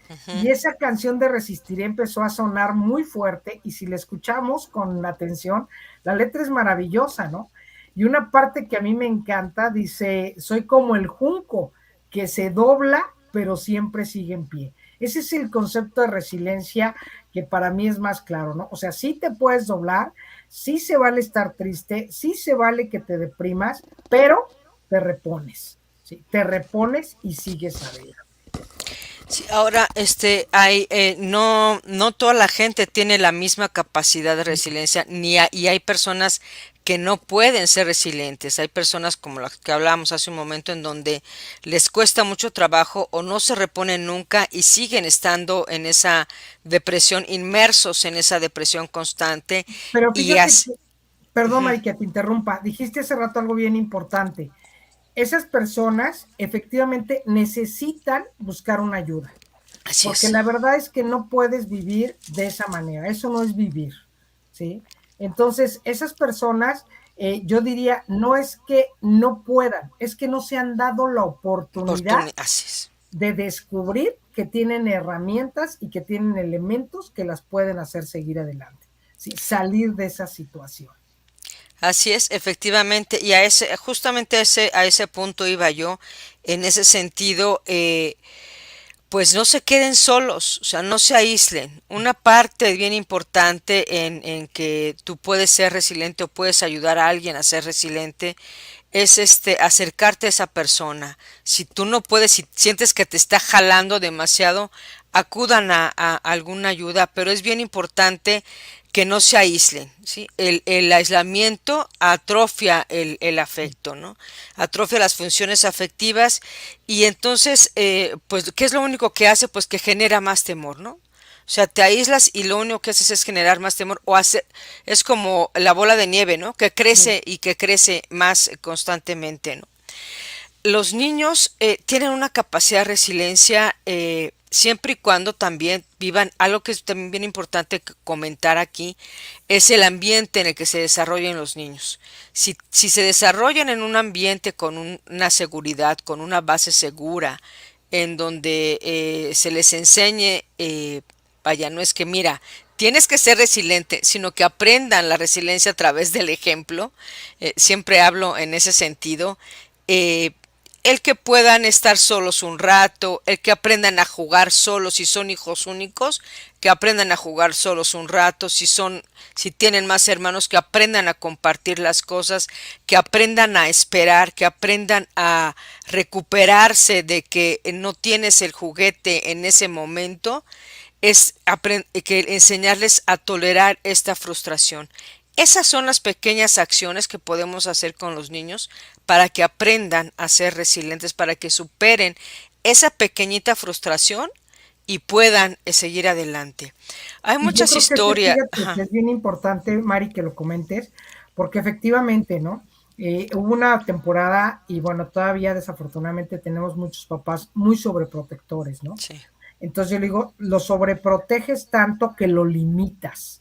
Y Ujú. esa canción de Resistiré empezó a sonar muy fuerte y si la escuchamos con atención, la letra es maravillosa, ¿no? Y una parte que a mí me encanta dice, soy como el junco que se dobla pero siempre sigue en pie. Ese es el concepto de resiliencia que para mí es más claro, ¿no? O sea, sí te puedes doblar, sí se vale estar triste, sí se vale que te deprimas, pero te repones, ¿sí? Te repones y sigues adelante. Sí, ahora, no toda la gente tiene la misma capacidad de resiliencia, y hay personas que no pueden ser resilientes. Hay personas como las que hablábamos hace un momento en donde les cuesta mucho trabajo o no se reponen nunca y siguen estando en esa depresión, inmersos en esa depresión constante Pero y fíjate así, que, perdón, Mari, que te interrumpa, dijiste hace rato algo bien importante. Esas personas efectivamente necesitan buscar una ayuda, así porque es. la verdad es que no puedes vivir de esa manera, eso no es vivir, ¿sí? Entonces, esas personas, yo diría, no es que no puedan, es que no se han dado la oportunidad Así es. de descubrir que tienen herramientas y que tienen elementos que las pueden hacer seguir adelante, ¿sí? Salir de esa situación. Así es, efectivamente, y a ese, justamente a ese punto iba yo, en ese sentido, pues no se queden solos, o sea, no se aíslen. Una parte bien importante en que tú puedes ser resiliente o puedes ayudar a alguien a ser resiliente es acercarte a esa persona. Si tú no puedes, si sientes que te está jalando demasiado, acudan a alguna ayuda, pero es bien importante que no se aíslen, ¿sí? El aislamiento atrofia el afecto, ¿no? Atrofia las funciones afectivas y entonces, pues, ¿qué es lo único que hace? Pues que genera más temor, ¿no? O sea, te aíslas y lo único que haces es generar más temor o hacer, es como la bola de nieve, ¿no? Que crece y que crece más constantemente, ¿no? Los niños tienen una capacidad de resiliencia siempre y cuando también vivan, algo que es también bien importante comentar aquí, es el ambiente en el que se desarrollan los niños. Si se desarrollan en un ambiente con una seguridad, con una base segura, en donde se les enseñe, vaya, no es que mira, tienes que ser resiliente, sino que aprendan la resiliencia a través del ejemplo. Siempre hablo en ese sentido. Eh, el que puedan estar solos un rato, el que aprendan a jugar solos si son hijos únicos, que aprendan a jugar solos un rato, si tienen más hermanos, que aprendan a compartir las cosas, que aprendan a esperar, que aprendan a recuperarse de que no tienes el juguete en ese momento, que enseñarles a tolerar esta frustración. Esas son las pequeñas acciones que podemos hacer con los niños para que aprendan a ser resilientes, para que superen esa pequeñita frustración y puedan seguir adelante. Hay Y yo muchas creo que historias. fíjate que es bien importante, Mari, que lo comentes, porque efectivamente, ¿no? Hubo una temporada y bueno, todavía desafortunadamente tenemos muchos papás muy sobreprotectores, ¿no? Sí. Entonces yo le digo, lo sobreproteges tanto que lo limitas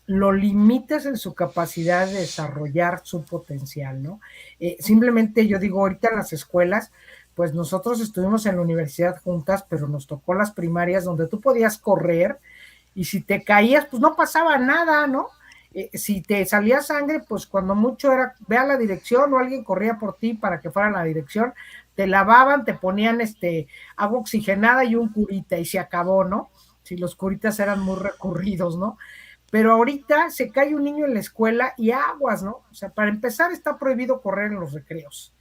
en su capacidad de desarrollar su potencial, ¿no? Simplemente yo digo, ahorita en las escuelas, pues nosotros estuvimos en la universidad juntas, pero nos tocó las primarias donde tú podías correr y si te caías, pues no pasaba nada, ¿no? Si te salía sangre, pues cuando mucho era, ve a la dirección o alguien corría por ti para que fuera a la dirección, te lavaban, te ponían agua oxigenada y un curita y se acabó, ¿no? Si los curitas eran muy recurridos, ¿no? Pero ahorita se cae un niño en la escuela y aguas, ¿no? O sea, para empezar está prohibido correr en los recreos.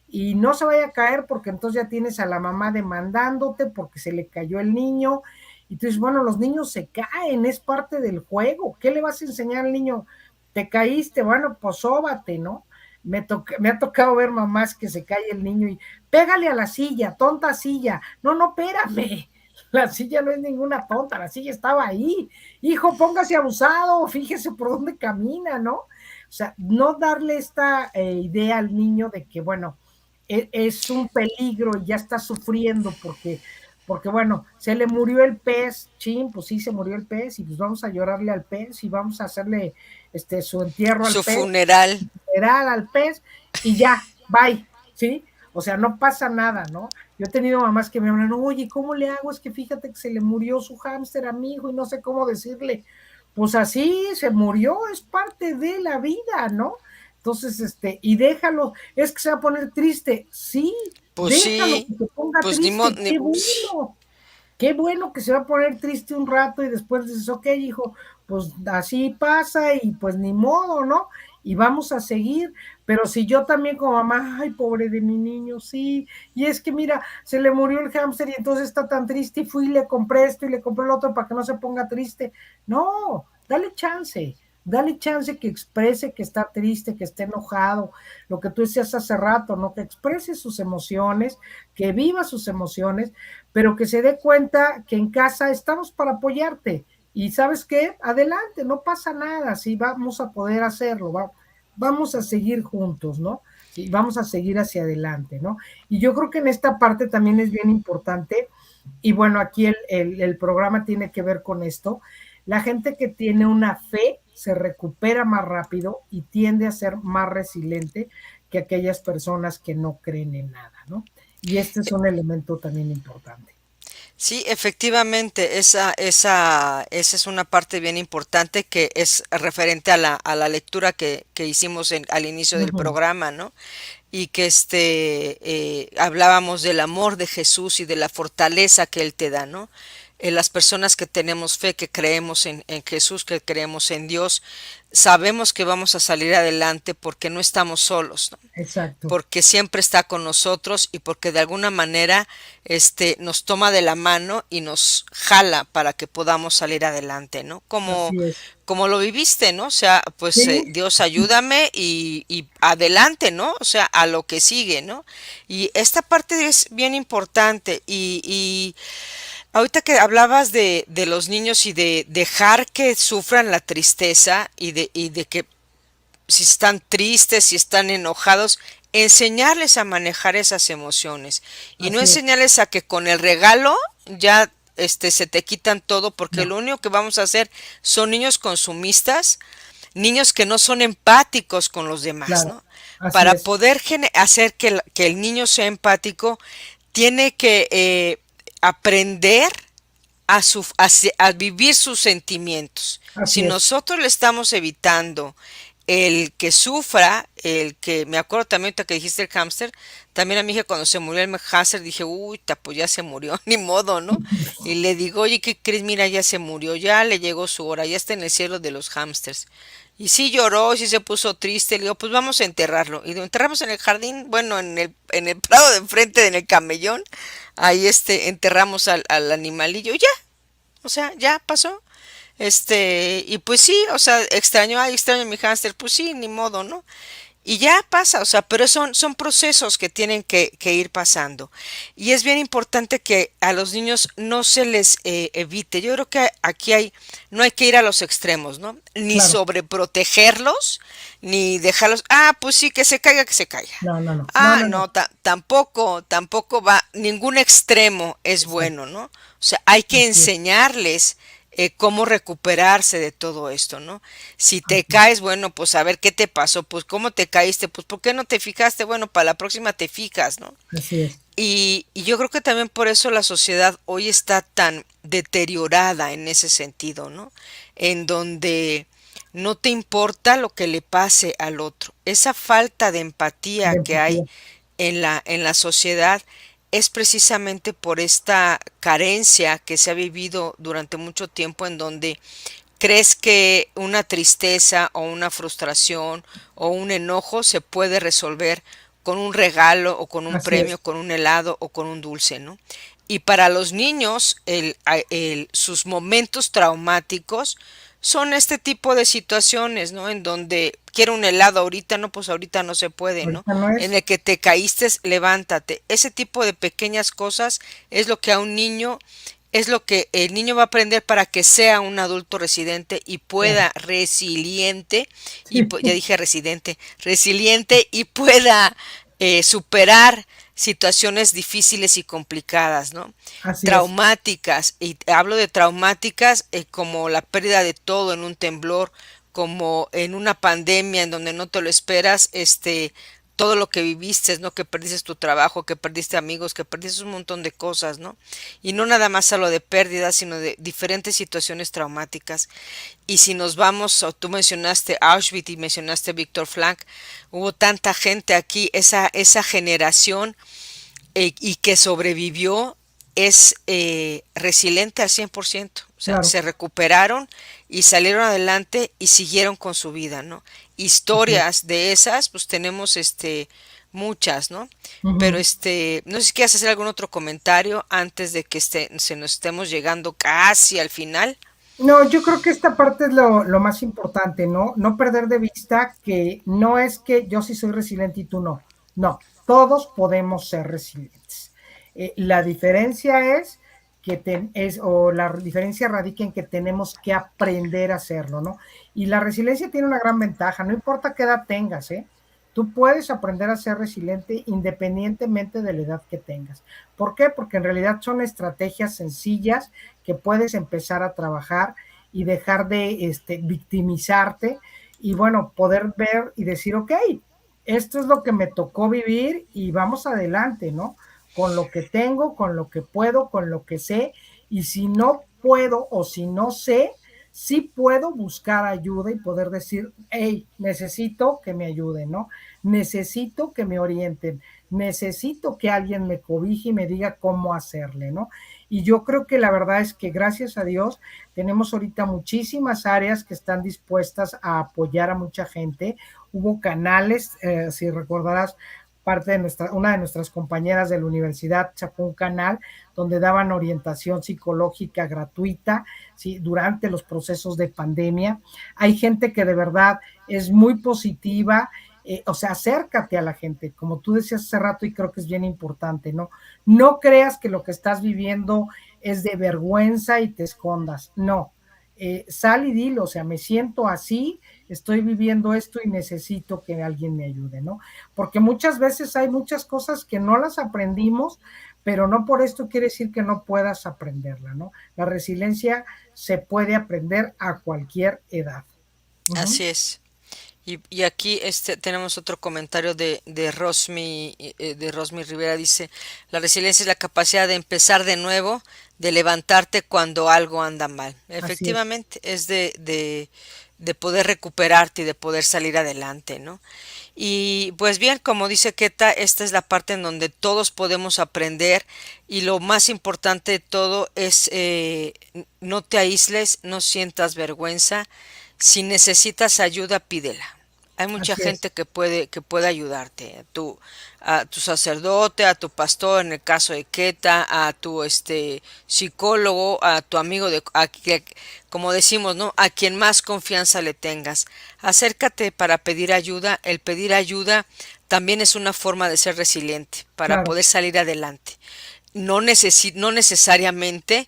Y no se vaya a caer porque entonces ya tienes a la mamá demandándote porque se le cayó el niño. Y tú dices, bueno, los niños se caen, es parte del juego. ¿Qué le vas a enseñar al niño? Te caíste, bueno, pues sóbate, ¿no? me ha tocado ver mamás que se cae el niño y pégale a la silla, tonta silla. No, no, espérame. La silla no es ninguna tonta, la silla estaba ahí. Hijo, póngase abusado, fíjese por dónde camina, ¿no? O sea, no darle esta idea al niño de que, bueno, es un peligro y ya está sufriendo porque bueno, se le murió el pez, chin, pues sí, se murió el pez y pues vamos a llorarle al pez y vamos a hacerle su entierro al Su pez, funeral. al pez y ya, bye, ¿sí? O sea, no pasa nada, ¿no? Yo he tenido mamás que me hablan, oye, ¿cómo le hago? Es que fíjate que se le murió su hámster a mi hijo y no sé cómo decirle. Pues así se murió, es parte de la vida, ¿no? Entonces, y déjalo, es que se va a poner triste, sí, Pues déjalo sí, que se ponga pues ni modo, triste, qué bueno que se va a poner triste un rato y después dices, ok, hijo, pues así pasa y pues ni modo, ¿no? Y vamos a seguir, pero si yo también como mamá, ay, pobre de mi niño, sí, y es que mira, se le murió el hámster y entonces está tan triste y fui y le compré esto y le compré el otro para que no se ponga triste. No, dale chance que exprese que está triste, que esté enojado, lo que tú decías hace rato, ¿no? Que exprese sus emociones, que viva sus emociones, pero que se dé cuenta que en casa estamos para apoyarte. Y sabes qué, adelante, no pasa nada, sí, vamos a poder hacerlo, vamos a seguir juntos, ¿no? Y vamos a seguir hacia adelante, ¿no? Y yo creo que en esta parte también es bien importante, y bueno, aquí el programa tiene que ver con esto, la gente que tiene una fe se recupera más rápido y tiende a ser más resiliente que aquellas personas que no creen en nada, ¿no? Y este es un elemento también importante. sí, efectivamente, esa es una parte bien importante que es referente a la lectura que hicimos al inicio del Ujú. programa, ¿no? Y que hablábamos del amor de Jesús y de la fortaleza que Él te da, ¿no? Las personas que tenemos fe, que creemos en Jesús, que creemos en Dios, sabemos que vamos a salir adelante porque no estamos solos, ¿no? Exacto, Porque siempre está con nosotros y porque de alguna manera nos toma de la mano y nos jala para que podamos salir adelante, ¿no? así es. Como lo viviste, ¿no? O sea, pues Sí, Dios ayúdame y adelante, ¿no? O sea, a lo que sigue, ¿no? Y esta parte es bien importante y ahorita que hablabas de los niños y de dejar que sufran la tristeza y de que si están tristes, si están enojados, enseñarles a manejar esas emociones y no así es. enseñarles a que con el regalo ya se te quitan todo porque No, lo único que vamos a hacer son niños consumistas, niños que no son empáticos con los demás, claro, ¿no? así Para es, poder hacer que el niño sea empático, tiene que aprender a vivir sus sentimientos. Si así es. nosotros le estamos evitando el que sufra, el que, me acuerdo también ahorita que dijiste el hámster, también a mi hija cuando se murió el hámster dije, uy, pues ya se murió, ni modo, ¿no? Y le digo, oye, ¿qué crees? Mira, ya se murió, ya le llegó su hora, ya está en el cielo de los hámsters. Y sí lloró, sí se puso triste, le digo, pues vamos a enterrarlo. Y lo enterramos en el jardín, bueno, en el prado de enfrente, en el camellón, ahí enterramos al animalillo, y ya, o sea, ya pasó. Y pues sí, o sea, extraño, ay, extraño a mi hámster, pues sí, ni modo, ¿no? Y ya pasa, o sea, pero son procesos que tienen que ir pasando. Y es bien importante que a los niños no se les evite. Yo creo que aquí no hay que ir a los extremos, ¿no? Ni Claro, sobreprotegerlos, ni dejarlos, ah, pues sí, que se caiga. no, no, no, no, Ah, no, no, no, tampoco va, ningún extremo es exacto, bueno, ¿no? O sea, hay que así es, enseñarles cómo recuperarse de todo esto, ¿no? Si te así es, caes, bueno, pues a ver qué te pasó, pues cómo te caíste, pues por qué no te fijaste, bueno, para la próxima te fijas, ¿no? así es, Y yo creo que también por eso la sociedad hoy está tan deteriorada en ese sentido, ¿no? En donde no te importa lo que le pase al otro. Esa falta de empatía de que hay empatía, en la sociedad es precisamente por esta carencia que se ha vivido durante mucho tiempo en donde crees que una tristeza o una frustración o un enojo se puede resolver con un regalo o con un así premio, es, con un helado o con un dulce, ¿no? Y para los niños, sus momentos traumáticos son este tipo de situaciones, ¿no? En donde quiero un helado ahorita, no, pues ahorita no se puede, ¿no? Ahorita no En es. el que te caíste, levántate. Ese tipo de pequeñas cosas es lo que a un niño, es lo que el niño va a aprender para que sea un adulto residente y Claro. pueda resiliente, y Sí, ya dije residente, resiliente y pueda superar situaciones difíciles y complicadas, ¿no? así es. Traumáticas, y hablo de traumáticas como la pérdida de todo en un temblor, como en una pandemia en donde no te lo esperas, todo lo que viviste, ¿no? Que perdiste tu trabajo, que perdiste amigos, que perdiste un montón de cosas, ¿no? Y no nada más a lo de pérdidas, sino de diferentes situaciones traumáticas. Y si nos vamos, o tú mencionaste Auschwitz y mencionaste Víctor Frank, hubo tanta gente aquí, esa generación y que sobrevivió es resiliente al 100%. O sea, Claro. se recuperaron y salieron adelante y siguieron con su vida, ¿no? Así es. Historias de esas, pues tenemos muchas, ¿no? Pero Ujú. no sé si quieres hacer algún otro comentario antes de que se nos estemos llegando casi al final. No, yo creo que esta parte es lo más importante, ¿no? No perder de vista que no es que yo sí soy resiliente y tú no. No, todos podemos ser resilientes. La diferencia es o la diferencia radica en que tenemos que aprender a hacerlo, ¿no? Y la resiliencia tiene una gran ventaja, no importa qué edad tengas, ¿eh? Tú puedes aprender a ser resiliente independientemente de la edad que tengas. ¿Por qué? Porque en realidad son estrategias sencillas que puedes empezar a trabajar y dejar de victimizarte y bueno, poder ver y decir, ok, esto es lo que me tocó vivir y vamos adelante, ¿no? Con lo que tengo, con lo que puedo, con lo que sé, y si no puedo o si no sé, sí puedo buscar ayuda y poder decir, hey, necesito que me ayuden, ¿no? Necesito que me orienten, necesito que alguien me cobije y me diga cómo hacerle, ¿no? Y yo creo que la verdad es que gracias a Dios tenemos ahorita muchísimas áreas que están dispuestas a apoyar a mucha gente. Hubo canales, si recordarás, una de nuestras compañeras de la universidad sacó un canal donde daban orientación psicológica gratuita, ¿sí? Durante los procesos de pandemia. Hay gente que de verdad es muy positiva, o sea, acércate a la gente, como tú decías hace rato y creo que es bien importante, ¿no? No creas que lo que estás viviendo es de vergüenza y te escondas, no. Sal y dilo, o sea, me siento así, estoy viviendo esto y necesito que alguien me ayude, ¿no? Porque muchas veces hay muchas cosas que no las aprendimos, pero no por esto quiere decir que no puedas aprenderla, ¿no? La resiliencia se puede aprender a cualquier edad. Uh -huh. Así es. Y aquí tenemos otro comentario de Rosmi Rivera. Dice, la resiliencia es la capacidad de empezar de nuevo, de levantarte cuando algo anda mal. Así es, Efectivamente, es de poder recuperarte y de poder salir adelante, ¿no? Y pues bien, como dice Keta, esta es la parte en donde todos podemos aprender y lo más importante de todo es no te aísles, no sientas vergüenza. Si necesitas ayuda, pídela. Hay mucha así es, gente que puede ayudarte, a tu sacerdote, a tu pastor, en el caso de Keta, a tu psicólogo, a tu amigo como decimos, ¿no? A quien más confianza le tengas. Acércate para pedir ayuda. El pedir ayuda también es una forma de ser resiliente, para claro, poder salir adelante. No necesariamente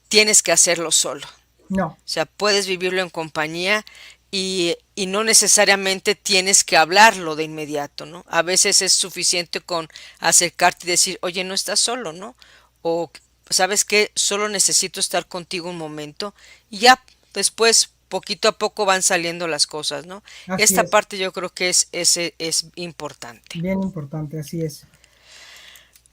tienes que hacerlo solo. no, O sea, puedes vivirlo en compañía y no necesariamente tienes que hablarlo de inmediato, ¿no? A veces es suficiente con acercarte y decir, oye, no estás solo, ¿no? O, ¿sabes qué? Solo necesito estar contigo un momento y ya después, poquito a poco van saliendo las cosas, ¿no? así Esta es, parte yo creo que es importante. bien importante, así es.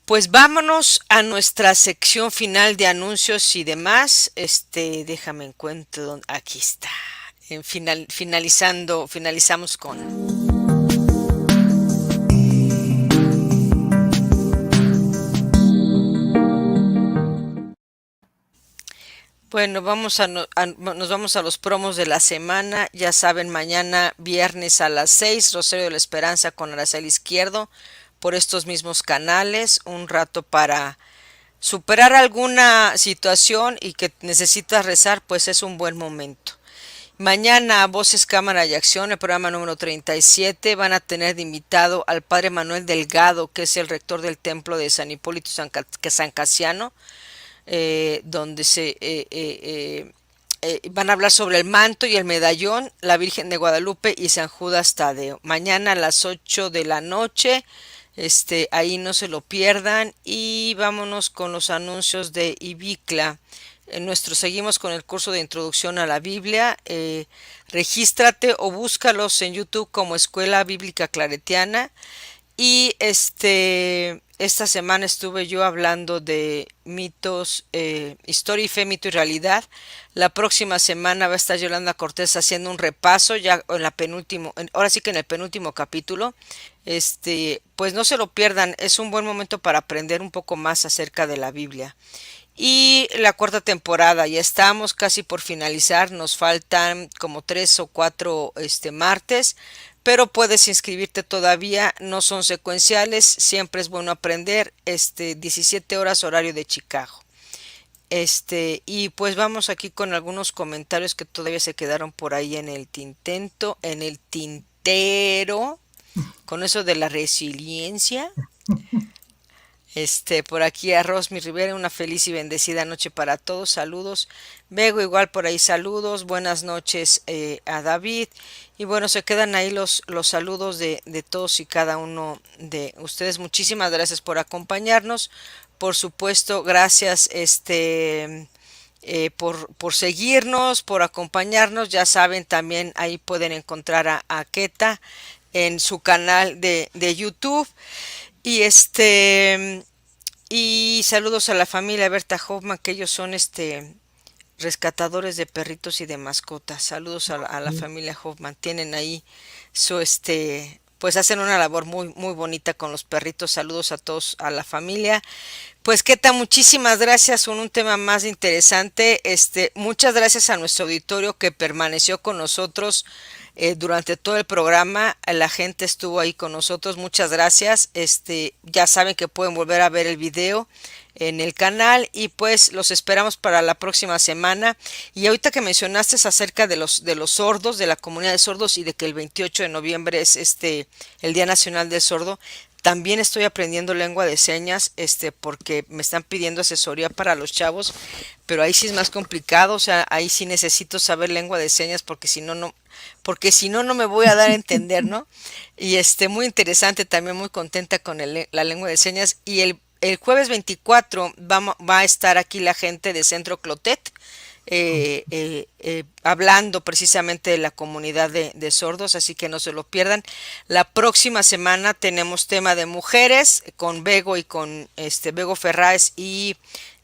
Pues vámonos a nuestra sección final de anuncios y demás. Déjame encuentro aquí está. Finalizamos con. Bueno, nos vamos a los promos de la semana. Ya saben, mañana viernes a las 6, Rosario de la Esperanza con Araceli Izquierdo, por estos mismos canales. Un rato para superar alguna situación y que necesitas rezar, pues es un buen momento. Mañana Voces, Cámara y Acción, el programa número 37, van a tener de invitado al padre Manuel Delgado, que es el rector del templo de San Hipólito San Casiano, donde van a hablar sobre el manto y el medallón, la Virgen de Guadalupe y San Judas Tadeo. Mañana a las 8 de la noche, ahí no se lo pierdan. Y vámonos con los anuncios de Ibicla. Seguimos con el curso de introducción a la Biblia. Regístrate o búscalos en YouTube como Escuela Bíblica Claretiana. Y esta semana estuve yo hablando de mitos, historia y fe, mito y realidad. La próxima semana va a estar Yolanda Cortés haciendo un repaso ya en la ahora sí que en el penúltimo capítulo. Pues no se lo pierdan, es un buen momento para aprender un poco más acerca de la Biblia. Y la cuarta temporada, ya estamos casi por finalizar, nos faltan como 3 o 4 martes, pero puedes inscribirte todavía, no son secuenciales, siempre es bueno aprender, 17 horas horario de Chicago. Y pues vamos aquí con algunos comentarios que todavía se quedaron por ahí en el tintero, con eso de la resiliencia. Por aquí a Rosmi Rivera, una feliz y bendecida noche para todos, saludos. Bego igual por ahí, saludos, buenas noches a David. Y bueno, se quedan ahí los saludos de todos y cada uno de ustedes. Muchísimas gracias por acompañarnos. Por supuesto, gracias por seguirnos, por acompañarnos. Ya saben, también ahí pueden encontrar a Keta en su canal de YouTube. Y y saludos a la familia Berta Hoffman, que ellos son rescatadores de perritos y de mascotas. Saludos a la familia Hoffman. Tienen ahí su pues hacen una labor muy bonita con los perritos. Saludos a todos, a la familia. Pues Keta, muchísimas gracias, un tema más interesante. Muchas gracias a nuestro auditorio que permaneció con nosotros durante todo el programa. La gente estuvo ahí con nosotros, muchas gracias. Ya saben que pueden volver a ver el video en el canal y pues los esperamos para la próxima semana. Y ahorita que mencionaste acerca de los sordos, de la comunidad de sordos y de que el 28 de noviembre es el Día Nacional del Sordo. También estoy aprendiendo lengua de señas, porque me están pidiendo asesoría para los chavos, pero ahí sí es más complicado, o sea, ahí sí necesito saber lengua de señas porque si no, no me voy a dar a entender, ¿no? Y muy interesante, también muy contenta con la lengua de señas. Y el jueves 24 va a estar aquí la gente de Centro Clotet, hablando precisamente de la comunidad de sordos, así que no se lo pierdan. La próxima semana tenemos tema de mujeres con Bego y con Bego Ferráez y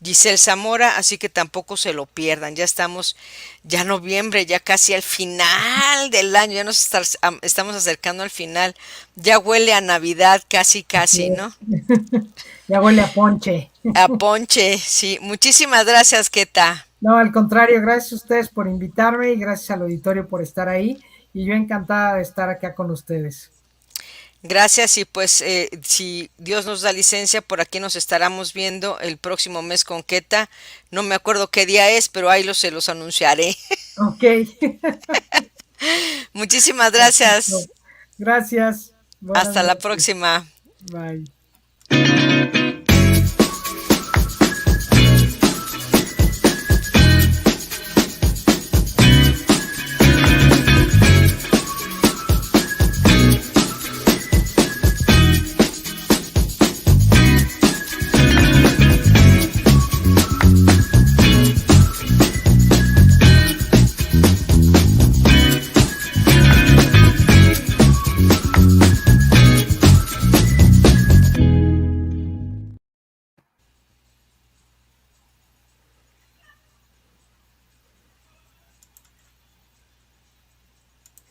Giselle Zamora, así que tampoco se lo pierdan. Ya estamos, ya noviembre, ya casi al final del año, ya estamos acercando al final, ya huele a Navidad casi, ¿no? Ya huele a ponche. A ponche, sí. Muchísimas gracias, Keta. No, al contrario, gracias a ustedes por invitarme y gracias al auditorio por estar ahí. Y yo encantada de estar acá con ustedes. Gracias y pues si Dios nos da licencia, por aquí nos estaremos viendo el próximo mes con Keta. No me acuerdo qué día es, pero ahí se los anunciaré. Ok. Muchísimas gracias. Gracias. Buenas Hasta la noches. próxima. Bye.